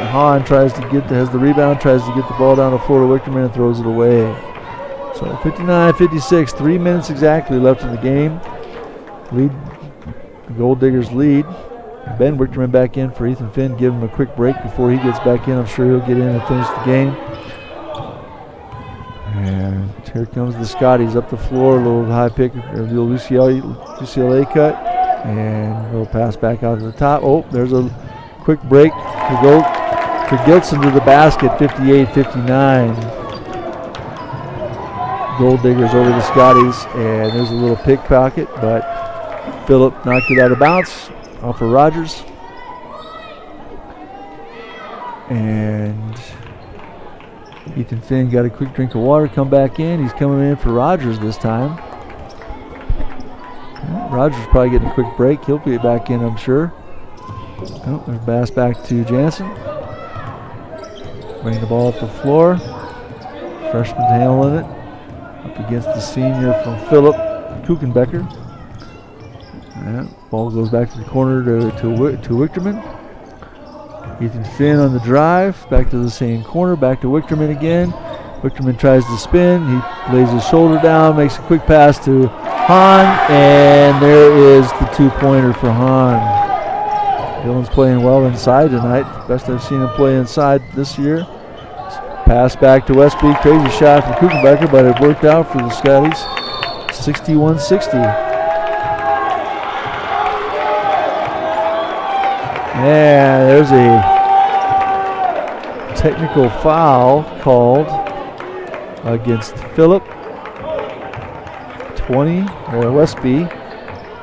Hahn has the rebound, tries to get the ball down the floor to Wichterman and throws it away. So 59-56, 3 minutes exactly left in the game. The Gold Diggers lead. Ben Wichterman back in for Ethan Finn. Give him a quick break before he gets back in. I'm sure he'll get in and finish the game. And here comes the Scotties up the floor. A little high pick, a little UCLA cut. And a little pass back out to the top. Oh, there's a quick break to go to Gilson to the basket. 58-59. Gold Diggers over the Scotties. And there's a little pickpocket, but Phillip knocked it out of bounds. Off for Rogers. And Ethan Finn got a quick drink of water, come back in. He's coming in for Rogers this time. Rogers probably getting a quick break. He'll be back in, I'm sure. Oh, there's Bass back to Jansen. Bring the ball up the floor. Freshman's handling it. Up against the senior from Phillip, Kuchenbecker. Yeah, ball goes back to the corner to Wichterman. Ethan Finn on the drive, back to the same corner, back to Wichterman again. Wichterman tries to spin, he lays his shoulder down, makes a quick pass to Hahn, and there is the 2-pointer for Hahn. Dylan's playing well inside tonight, best I've seen him play inside this year. Pass back to Westby, crazy shot from Kuchenbecker, but it worked out for the Scotties. 61-60. And there's a technical foul called against Phillip. 20, Westby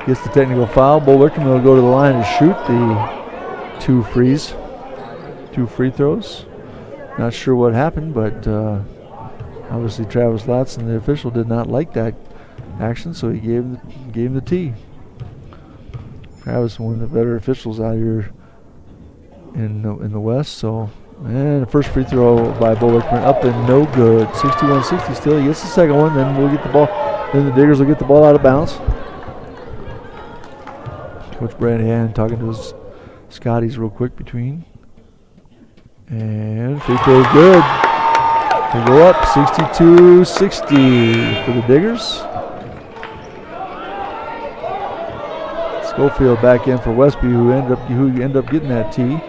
gets the technical foul. Bo Wichterman will go to the line to shoot the two free throws. Not sure what happened, but obviously Travis Latson, the official, did not like that action, so he gave him the tee. Travis, one of the better officials out here in the West. So, and the first free throw by Bo Wichterman up and no good. 61-60 still. He gets the second one, then we'll get the ball. Then the Diggers will get the ball out of bounds. Coach Branahan talking to his Scotties real quick between. And free throw good. They go up 62-60 for the Diggers. Schofield back in for Westby, who ended up getting that tee.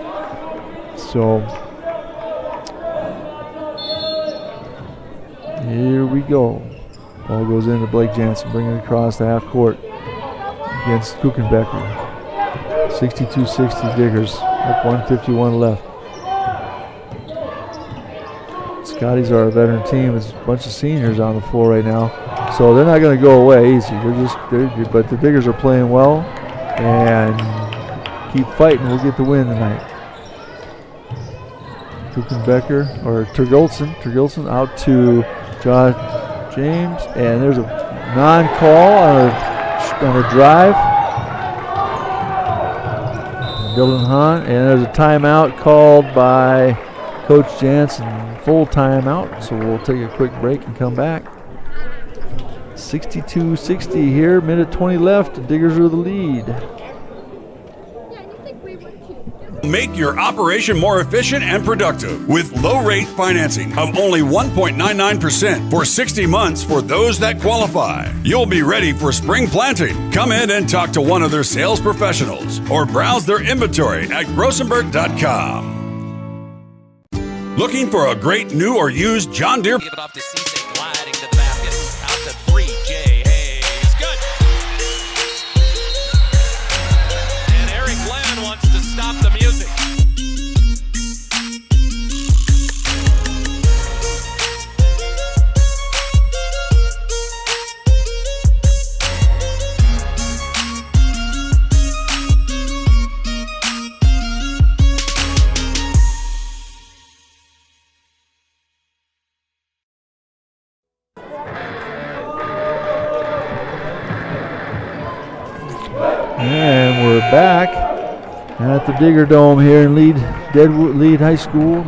So here we go. Ball goes into Blake Jansen, bringing it across the half court against Kuchenbecker. 62-60 Diggers. Up 151 left. Scotties are a veteran team. There's a bunch of seniors on the floor right now, so they're not going to go away easy. But the Diggers are playing well and keep fighting. We'll get the win tonight. Kuchenbecker or Tergilson out to Josh James, and there's a non-call on a drive. Dylan Hahn, and there's a timeout called by Coach Jansen. Full timeout, so we'll take a quick break and come back. 62-60 here, minute 20 left. The Diggers are the lead. Make your operation more efficient and productive with low-rate financing of only 1.99% for 60 months for those that qualify. You'll be ready for spring planting. Come in and talk to one of their sales professionals or browse their inventory at grossenberg.com. Looking for a great new or used John Deere? Give it off to Cisse, gliding to the basket. Out to 3, Jay Hayes. Good. And Eric Glenn wants to stop the music. And we're back at the Digger Dome here in Lead-Deadwood High School,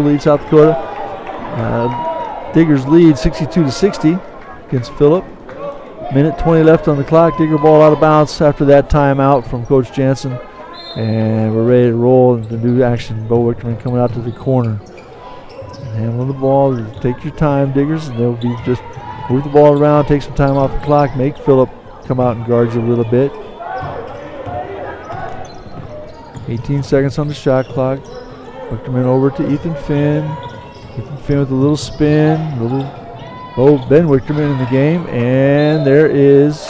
Lead South Dakota. Diggers lead 62-60 against Phillip. Minute 20 left on the clock. Digger ball out of bounds after that timeout from Coach Jansen. And we're ready to roll into new action. Bo Wichterman coming out to the corner. Handling the ball. Take your time, Diggers, and they'll be just move the ball around, take some time off the clock, make Phillip come out and guard you a little bit. 18 seconds on the shot clock. Wichterman over to Ethan Finn. Ethan Finn with a little spin. Ben Wichterman in the game. And there is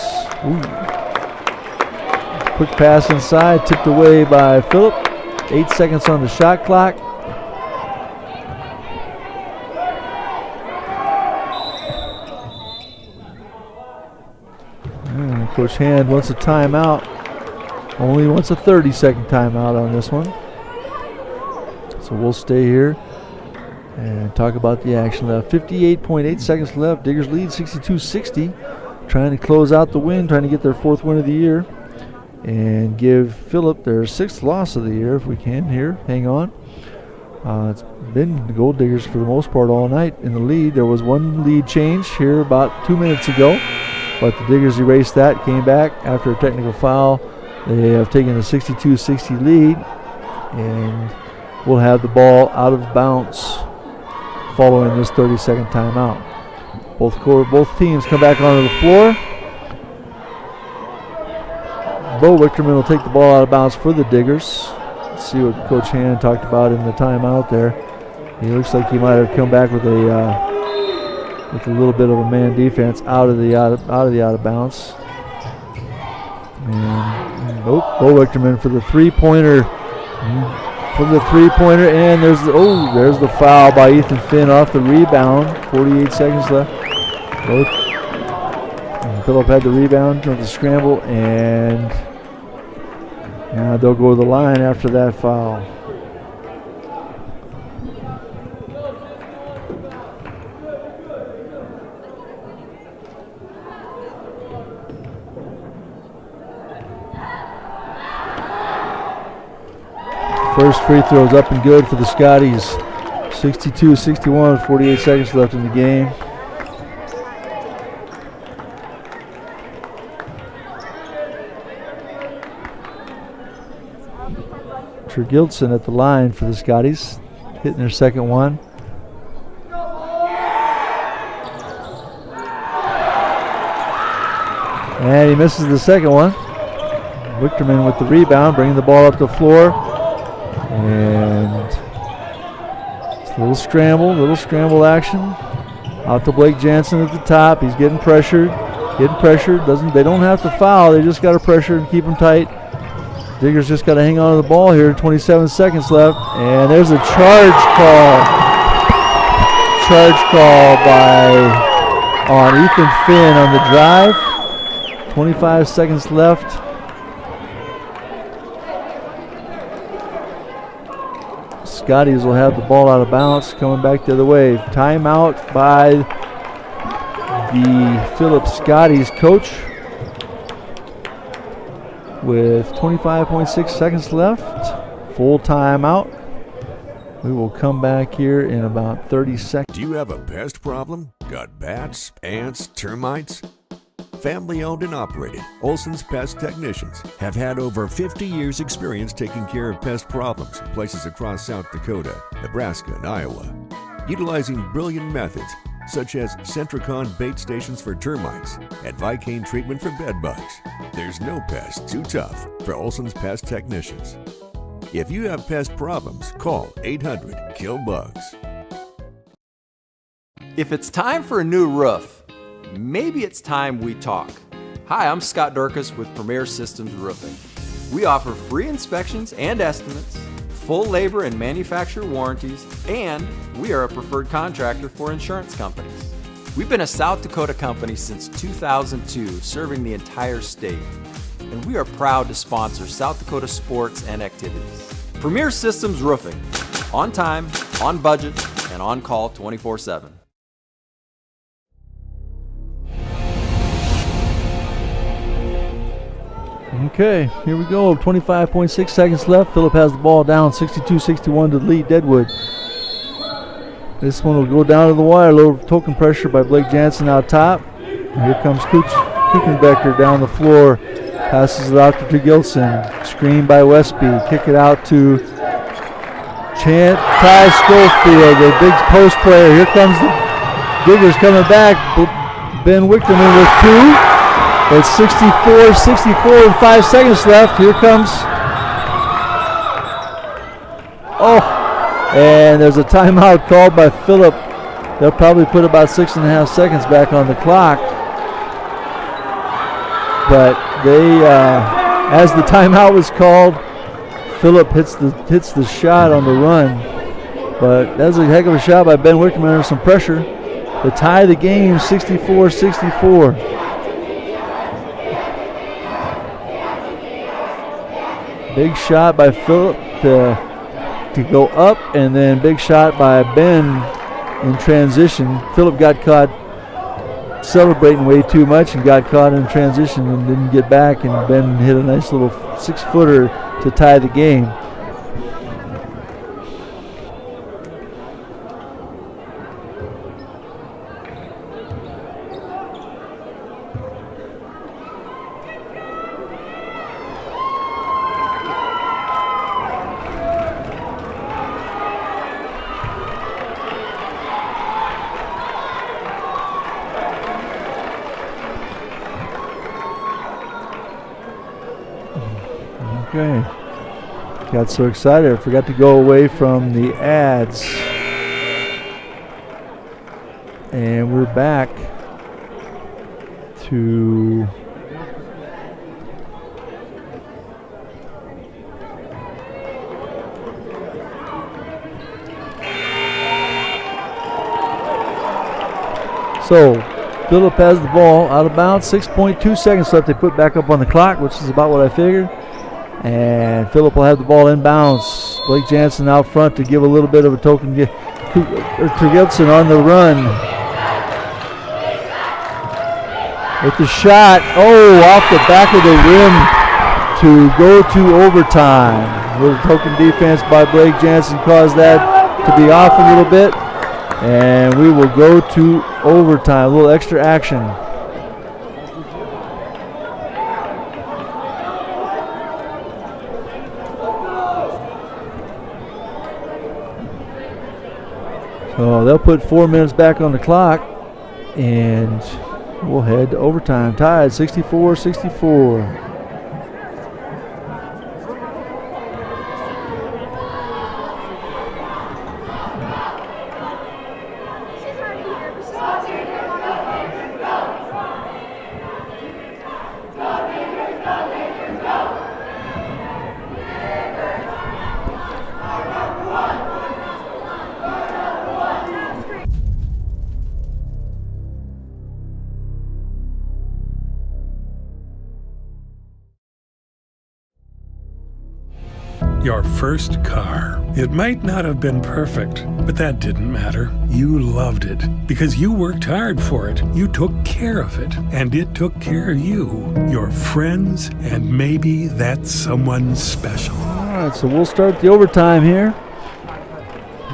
quick pass inside, tipped away by Phillip. 8 seconds on the shot clock. And Coach Hand wants a timeout. Only wants a 30-second timeout on this one. So we'll stay here and talk about the action left. 58.8 seconds left. Diggers lead 62-60. Trying to close out the win, trying to get their 4th win of the year and give Phillip their 6th loss of the year if we can here. Hang on. It's been the Gold Diggers for the most part all night in the lead. There was one lead change here about 2 minutes ago, but the Diggers erased that, came back after a technical foul. They have taken a 62-60 lead, and we'll have the ball out of bounds following this 30-second timeout. Both teams come back onto the floor. Bo Wichterman will take the ball out of bounds for the Diggers. Let's see what Coach Hand talked about in the timeout there. He looks like he might have come back with a little bit of a man defense out of bounds. And Bo Wichterman for the three-pointer. And there's the foul by Ethan Finn off the rebound. 48 seconds left. Phillip had the rebound with the scramble, and now they'll go to the line after that foul. First free throw is up and good for the Scotties. 62-61, 48 seconds left in the game. Tergilson at the line for the Scotties, hitting their second one. And he misses the second one. Wichterman with the rebound, bringing the ball up the floor. And it's a little scramble action. Out to Blake Jansen at the top. He's getting pressured. They don't have to foul. They just got to pressure and keep him tight. Digger's just got to hang on to the ball here. 27 seconds left. And there's a charge call. Charge call on Ethan Finn on the drive. 25 seconds left. Scotties will have the ball out of bounds, coming back the other way. Timeout by the Phillip Scotties coach with 25.6 seconds left. Full timeout. We will come back here in about 30 seconds. Do you have a pest problem? Got bats, ants, termites? Family owned and operated, Olson's Pest Technicians have had over 50 years experience taking care of pest problems in places across South Dakota, Nebraska, and Iowa. Utilizing brilliant methods such as Centricon bait stations for termites and Vicane treatment for bed bugs. There's no pest too tough for Olson's Pest Technicians. If you have pest problems, call 800-KILL-BUGS. If it's time for a new roof, maybe it's time we talk. Hi, I'm Scott Durkis with Premier Systems Roofing. We offer free inspections and estimates, full labor and manufacturer warranties, and we are a preferred contractor for insurance companies. We've been a South Dakota company since 2002, serving the entire state, and we are proud to sponsor South Dakota sports and activities. Premier Systems Roofing, on time, on budget, and on call 24/7. Okay, here we go. 25.6 seconds left. Phillip has the ball down 62-61 to Lead-Deadwood. This one will go down to the wire. Low token pressure by Blake Jansen out top. Here comes Kuchenbecker down the floor. Passes it out to Gilson. Screen by Westby. Kick it out to Ty Schofield, the big post player. Here comes the Diggers coming back. Ben Wichterman with two. It's 64 and 5 seconds left. Here comes. Oh, and there's a timeout called by Phillip. They'll probably put about 6.5 seconds back on the clock. But they, as the timeout was called, Phillip hits the shot on the run. But that's a heck of a shot by Ben Wichterman under some pressure to tie the game 64-64. Big shot by Phillip to go up, and then big shot by Ben in transition. Phillip got caught celebrating way too much and got caught in transition and didn't get back, and Ben hit a nice little 6-footer to tie the game. Okay. Got so excited, I forgot to go away from the ads. And we're back to so Phillip has the ball out of bounds. 6.2 seconds left. They put back up on the clock, which is about what I figured. And Phillip will have the ball inbounds. Blake Jansen out front to give a little bit of a token. Tergilson on the run. With the shot. Oh, off the back of the rim to go to overtime. A little token defense by Blake Jansen caused that to be off a little bit. And we will go to overtime. A little extra action. So they'll put 4 minutes back on the clock, and we'll head to overtime. Tied 64-64. your first car. It might not have been perfect, but that didn't matter. You loved it because you worked hard for it. You took care of it, and it took care of you, your friends, and maybe that someone special. All right, so we'll start the overtime here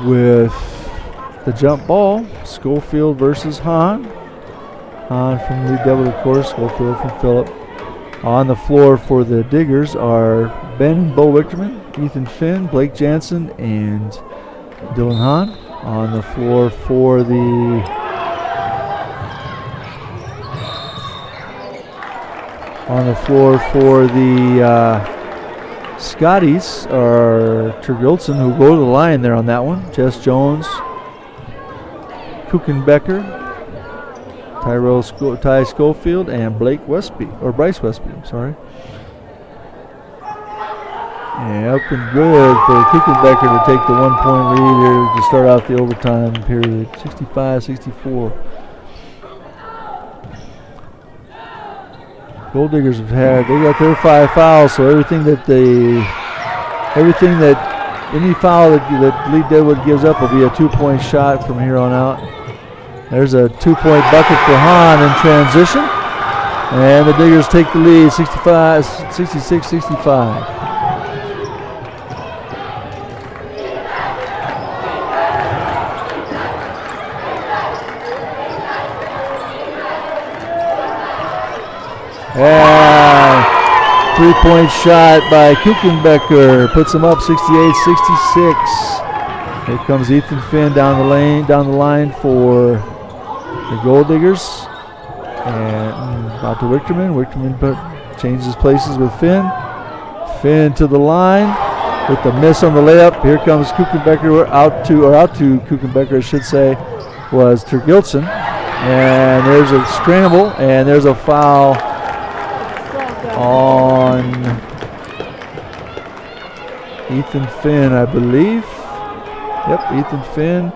with the jump ball. Schofield versus Hahn. Hahn from Lead-Deadwood, of course. Schofield from Phillip. On the floor for the Diggers are Ben and Bo Wichterman, Ethan Finn, Blake Jansen, and Dylan Hahn. On the floor for the Scotties are Tergilson, who go to the line there on that one. Jess Jones, Kuchenbecker, Ty Schofield, and Bryce Westby, I'm sorry. And up and good for Kuchenbecker to take the 1-point lead here to start out the overtime period. 65-64. Gold Diggers they got their 5 fouls, so any foul that Lead-Deadwood gives up will be a 2-point shot from here on out. There's a 2-point bucket for Hahn in transition. And the Diggers take the lead, 66-65. And 3-point shot by Kuchenbecker puts them up 68-66. Here comes Ethan Finn down the line for the Gold Diggers. And out to Wichterman. Wichterman changes places with Finn. Finn to the line with the miss on the layup. Here comes Kuchenbecker out to Kuchenbecker, I should say, was Tergilson. And there's a scramble, and there's a foul on Ethan Finn, I believe. Yep, Ethan Finn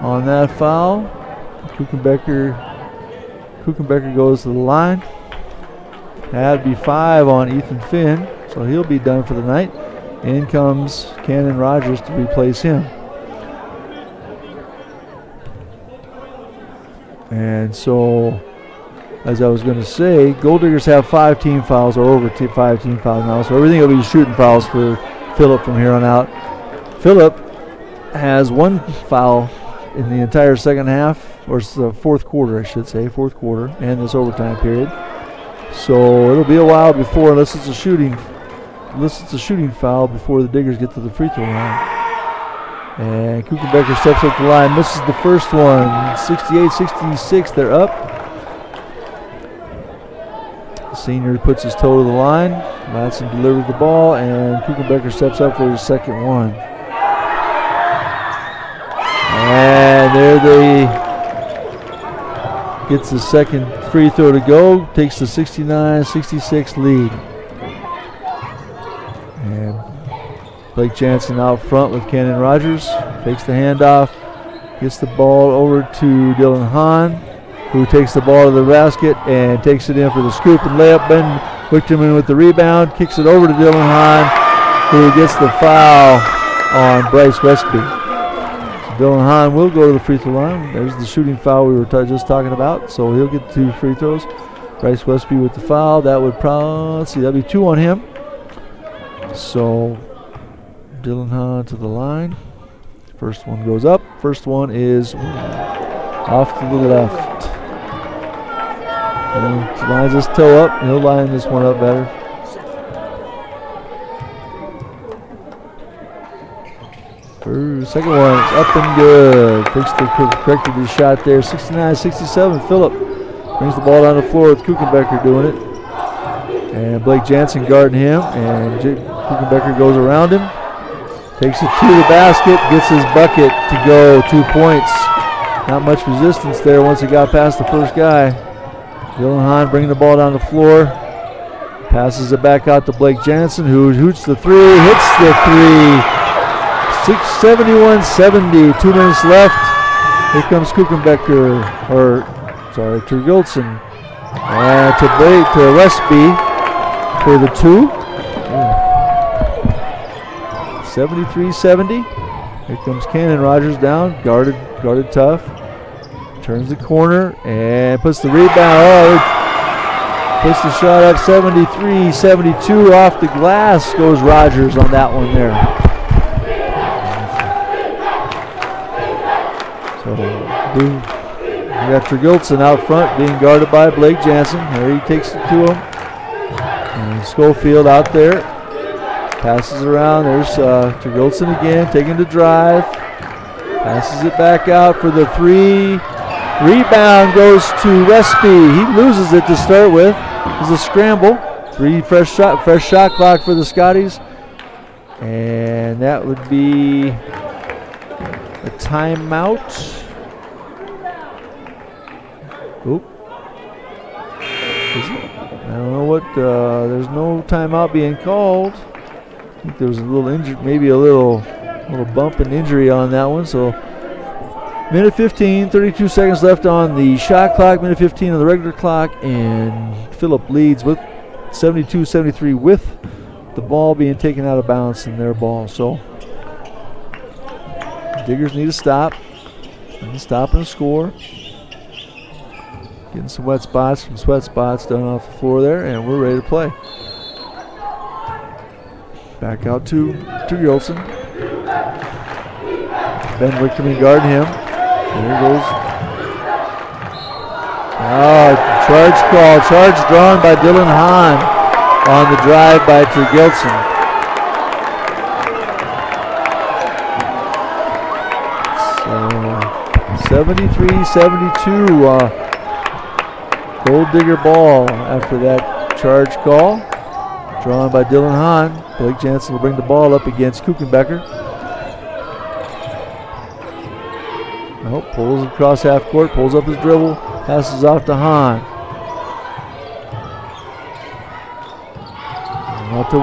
on that foul. Kuchenbecker goes to the line. That'd be 5 on Ethan Finn, so he'll be done for the night. In comes Cannon Rogers to replace him. And so, as I was going to say, Gold Diggers have 5 team fouls, or over 5 team fouls now, so everything will be shooting fouls for Phillip from here on out. Phillip has 1 foul in the entire second half, or it's the fourth quarter, and this overtime period. So it'll be a while before, unless it's a shooting foul, before the Diggers get to the free throw line. And Kuchenbecker steps up the line, misses the first one. 68-66, they're up. The senior puts his toe to the line. Madsen delivers the ball, and Kuchenbecker steps up for his second one. And there they gets the second free throw to go, takes the 69-66 lead. And Blake Jansen out front with Cannon Rogers, takes the handoff, gets the ball over to Dylan Hahn, who takes the ball to the basket and takes it in for the scoop and layup. Ben Wichterman with the rebound, kicks it over to Dylan Hahn, who gets the foul on Bryce Westby. Dylan Hahn will go to the free throw line. There's the shooting foul we were just talking about, so he'll get 2 free throws. Bryce Westby with the foul. That would that'd be 2 on him. So Dylan Hahn to the line. First one goes up. First one is off to the left. And he lines his toe up. He'll line this one up better. Second one is up and good. Corrected his shot there. 69-67. Phillip brings the ball down the floor with Kuchenbecker doing it. And Blake Jansen guarding him. And Kuchenbecker goes around him. Takes it to the basket. Gets his bucket to go. 2 points. Not much resistance there once he got past the first guy. Dylan Hahn bringing the ball down the floor. Passes it back out to Blake Jansen, who hoots the 3. Hits the 3. 71-70, 2 minutes left. Here comes Tergilson. And to Westby for the 2. 73-70. Here comes Cannon. Rogers down, guarded tough. Turns the corner and puts the rebound. Oh, puts the shot up. 73-72 off the glass goes Rogers on that one there. So we got Tergilson out front being guarded by Blake Jansen. There he takes it to him. And Schofield out there. Passes around. There's Tergilson again, taking the drive. Passes it back out for the three. Rebound goes to Westby. He loses it to start with. It's a scramble. Fresh shot clock for the Scotties. And that would be a timeout. Oop. Is it? I don't know what, there's no timeout being called. I think there was a little injury, maybe a little bump and injury on that one. So minute 15, 32 seconds left on the shot clock, minute 15 on the regular clock, and Phillip leads with 72-73 with the ball being taken out of bounds in their ball. So Diggers need a stop. Need a stop and a score. Getting some wet spots from sweat spots down off the floor there, and we're ready to play. Back out to Gilson. Ben Wickerman guarding him. There goes. Charge call. Charge drawn by Dylan Hahn on the drive by Tergilson. So 73-72. Gold Digger ball after that charge call. Drawn by Dylan Hahn. Blake Jansen will bring the ball up against Kuchenbecker. Pulls across half court, pulls up his dribble, passes off to Hahn. Out to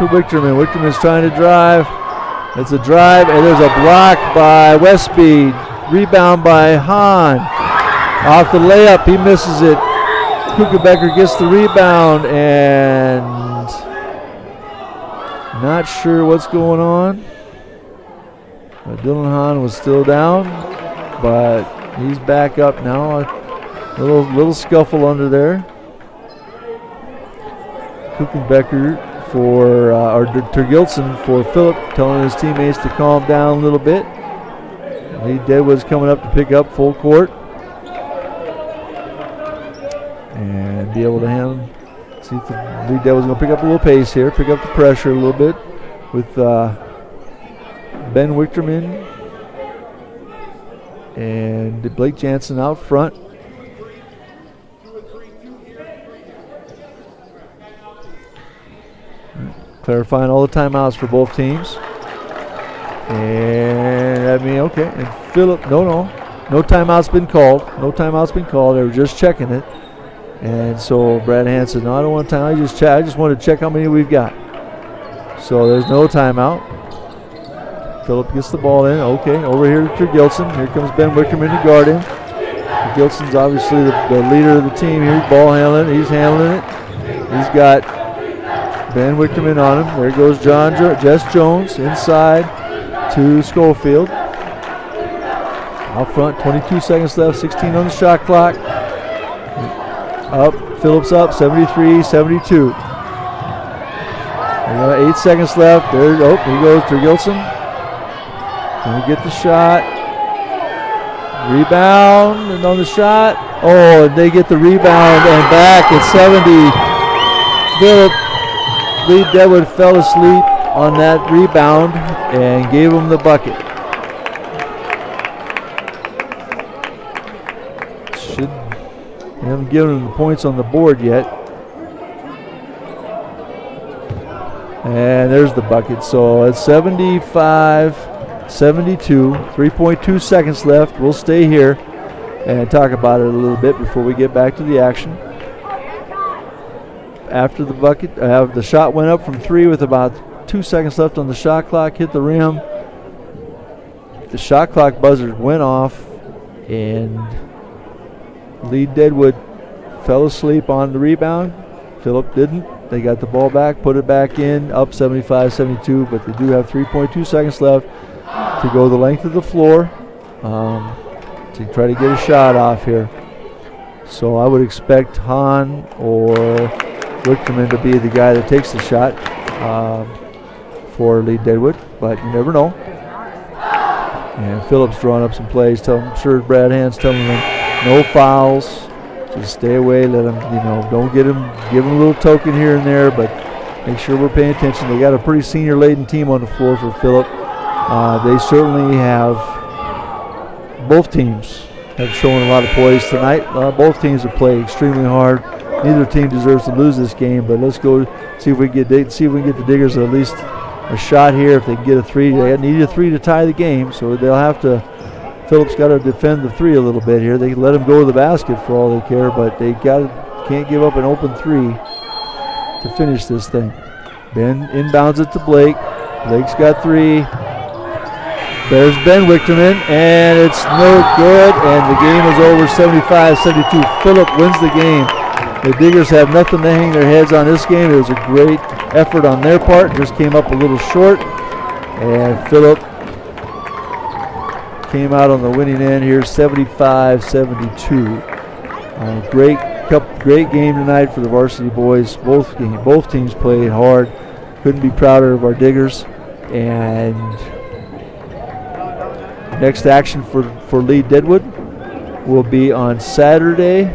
Wichterman. Wichterman's trying to drive. It's a drive, and there's a block by Westby. Rebound by Hahn. Off the layup, he misses it. Kuchenbecker gets the rebound, and not sure what's going on. Dylan Hahn was still down, but he's back up now. A little scuffle under there. Kuchenbecker or Tergilson for Phillip, telling his teammates to calm down a little bit. Lead-Deadwood's coming up to pick up full court and be able to handle. See if Lead-Deadwood's going to pick up a little pace here, pick up the pressure a little bit with Ben Wichterman and Blake Jansen out front. Clarifying all the timeouts for both teams. And and Phillip, no timeout's been called. No timeout's been called. They were just checking it. And so Brad Hansen, no, I don't want time. I just want to check how many we've got. So there's no timeout. Phillip gets the ball in. Okay, over here to Tergilson. Here comes Ben Wickerman to guard him. Tergilson's obviously the leader of the team here. Ball handling. He's handling it. He's got Ben Wickerman on him. There goes Jess Jones inside to Schofield. Out front, 22 seconds left, 16 on the shot clock. Up, Phillip's up, 73-72. 8 seconds left. Here goes Tergilson. Can we get the shot? Rebound, and on the shot. Oh, and they get the rebound, and back at 70. Phillip, Lead-Deadwood fell asleep on that rebound and gave him the bucket. They haven't given him the points on the board yet. And there's the bucket. So it's 75-72, 3.2 seconds left. We'll stay here and talk about it a little bit before we get back to the action. After the bucket, the shot went up from 3 with about 2 seconds left on the shot clock, hit the rim. The shot clock buzzer went off, and Lead-Deadwood fell asleep on the rebound. Phillip didn't. They got the ball back, put it back in, up 75-72, but they do have 3.2 seconds left to go the length of the floor to try to get a shot off here. So I would expect Hahn or Wichterman to be the guy that takes the shot for Lead-Deadwood, but you never know. And Phillip's drawing up some plays. I'm sure Brad Hand's telling them no fouls. Just stay away. Let them, don't give them a little token here and there, but make sure we're paying attention. They got a pretty senior-laden team on the floor for Phillip. They certainly have. Both teams have shown a lot of poise tonight. Both teams have played extremely hard. Neither team deserves to lose this game, but let's go see if we can get the Diggers at least a shot here. If they can get a three, they need a three to tie the game, so they'll have to. Phillip's got to defend the three a little bit here. They can let him go to the basket for all they care, but they can't give up an open three to finish this thing. Ben inbounds it to Blake. Blake's got three. There's Ben Wichterman, and it's no good, and the game is over 75-72. Phillip wins the game. The Diggers have nothing to hang their heads on this game. It was a great effort on their part, just came up a little short, and Phillip came out on the winning end here, 75-72. Great game tonight for the varsity boys. Both teams played hard. Couldn't be prouder of our Diggers. And next action for Lead-Deadwood will be on Saturday.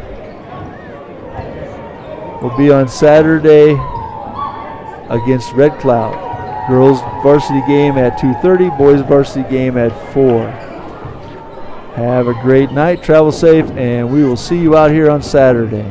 Against Red Cloud. Girls varsity game at 2:30, boys varsity game at 4. Have a great night, travel safe, and we will see you out here on Saturday.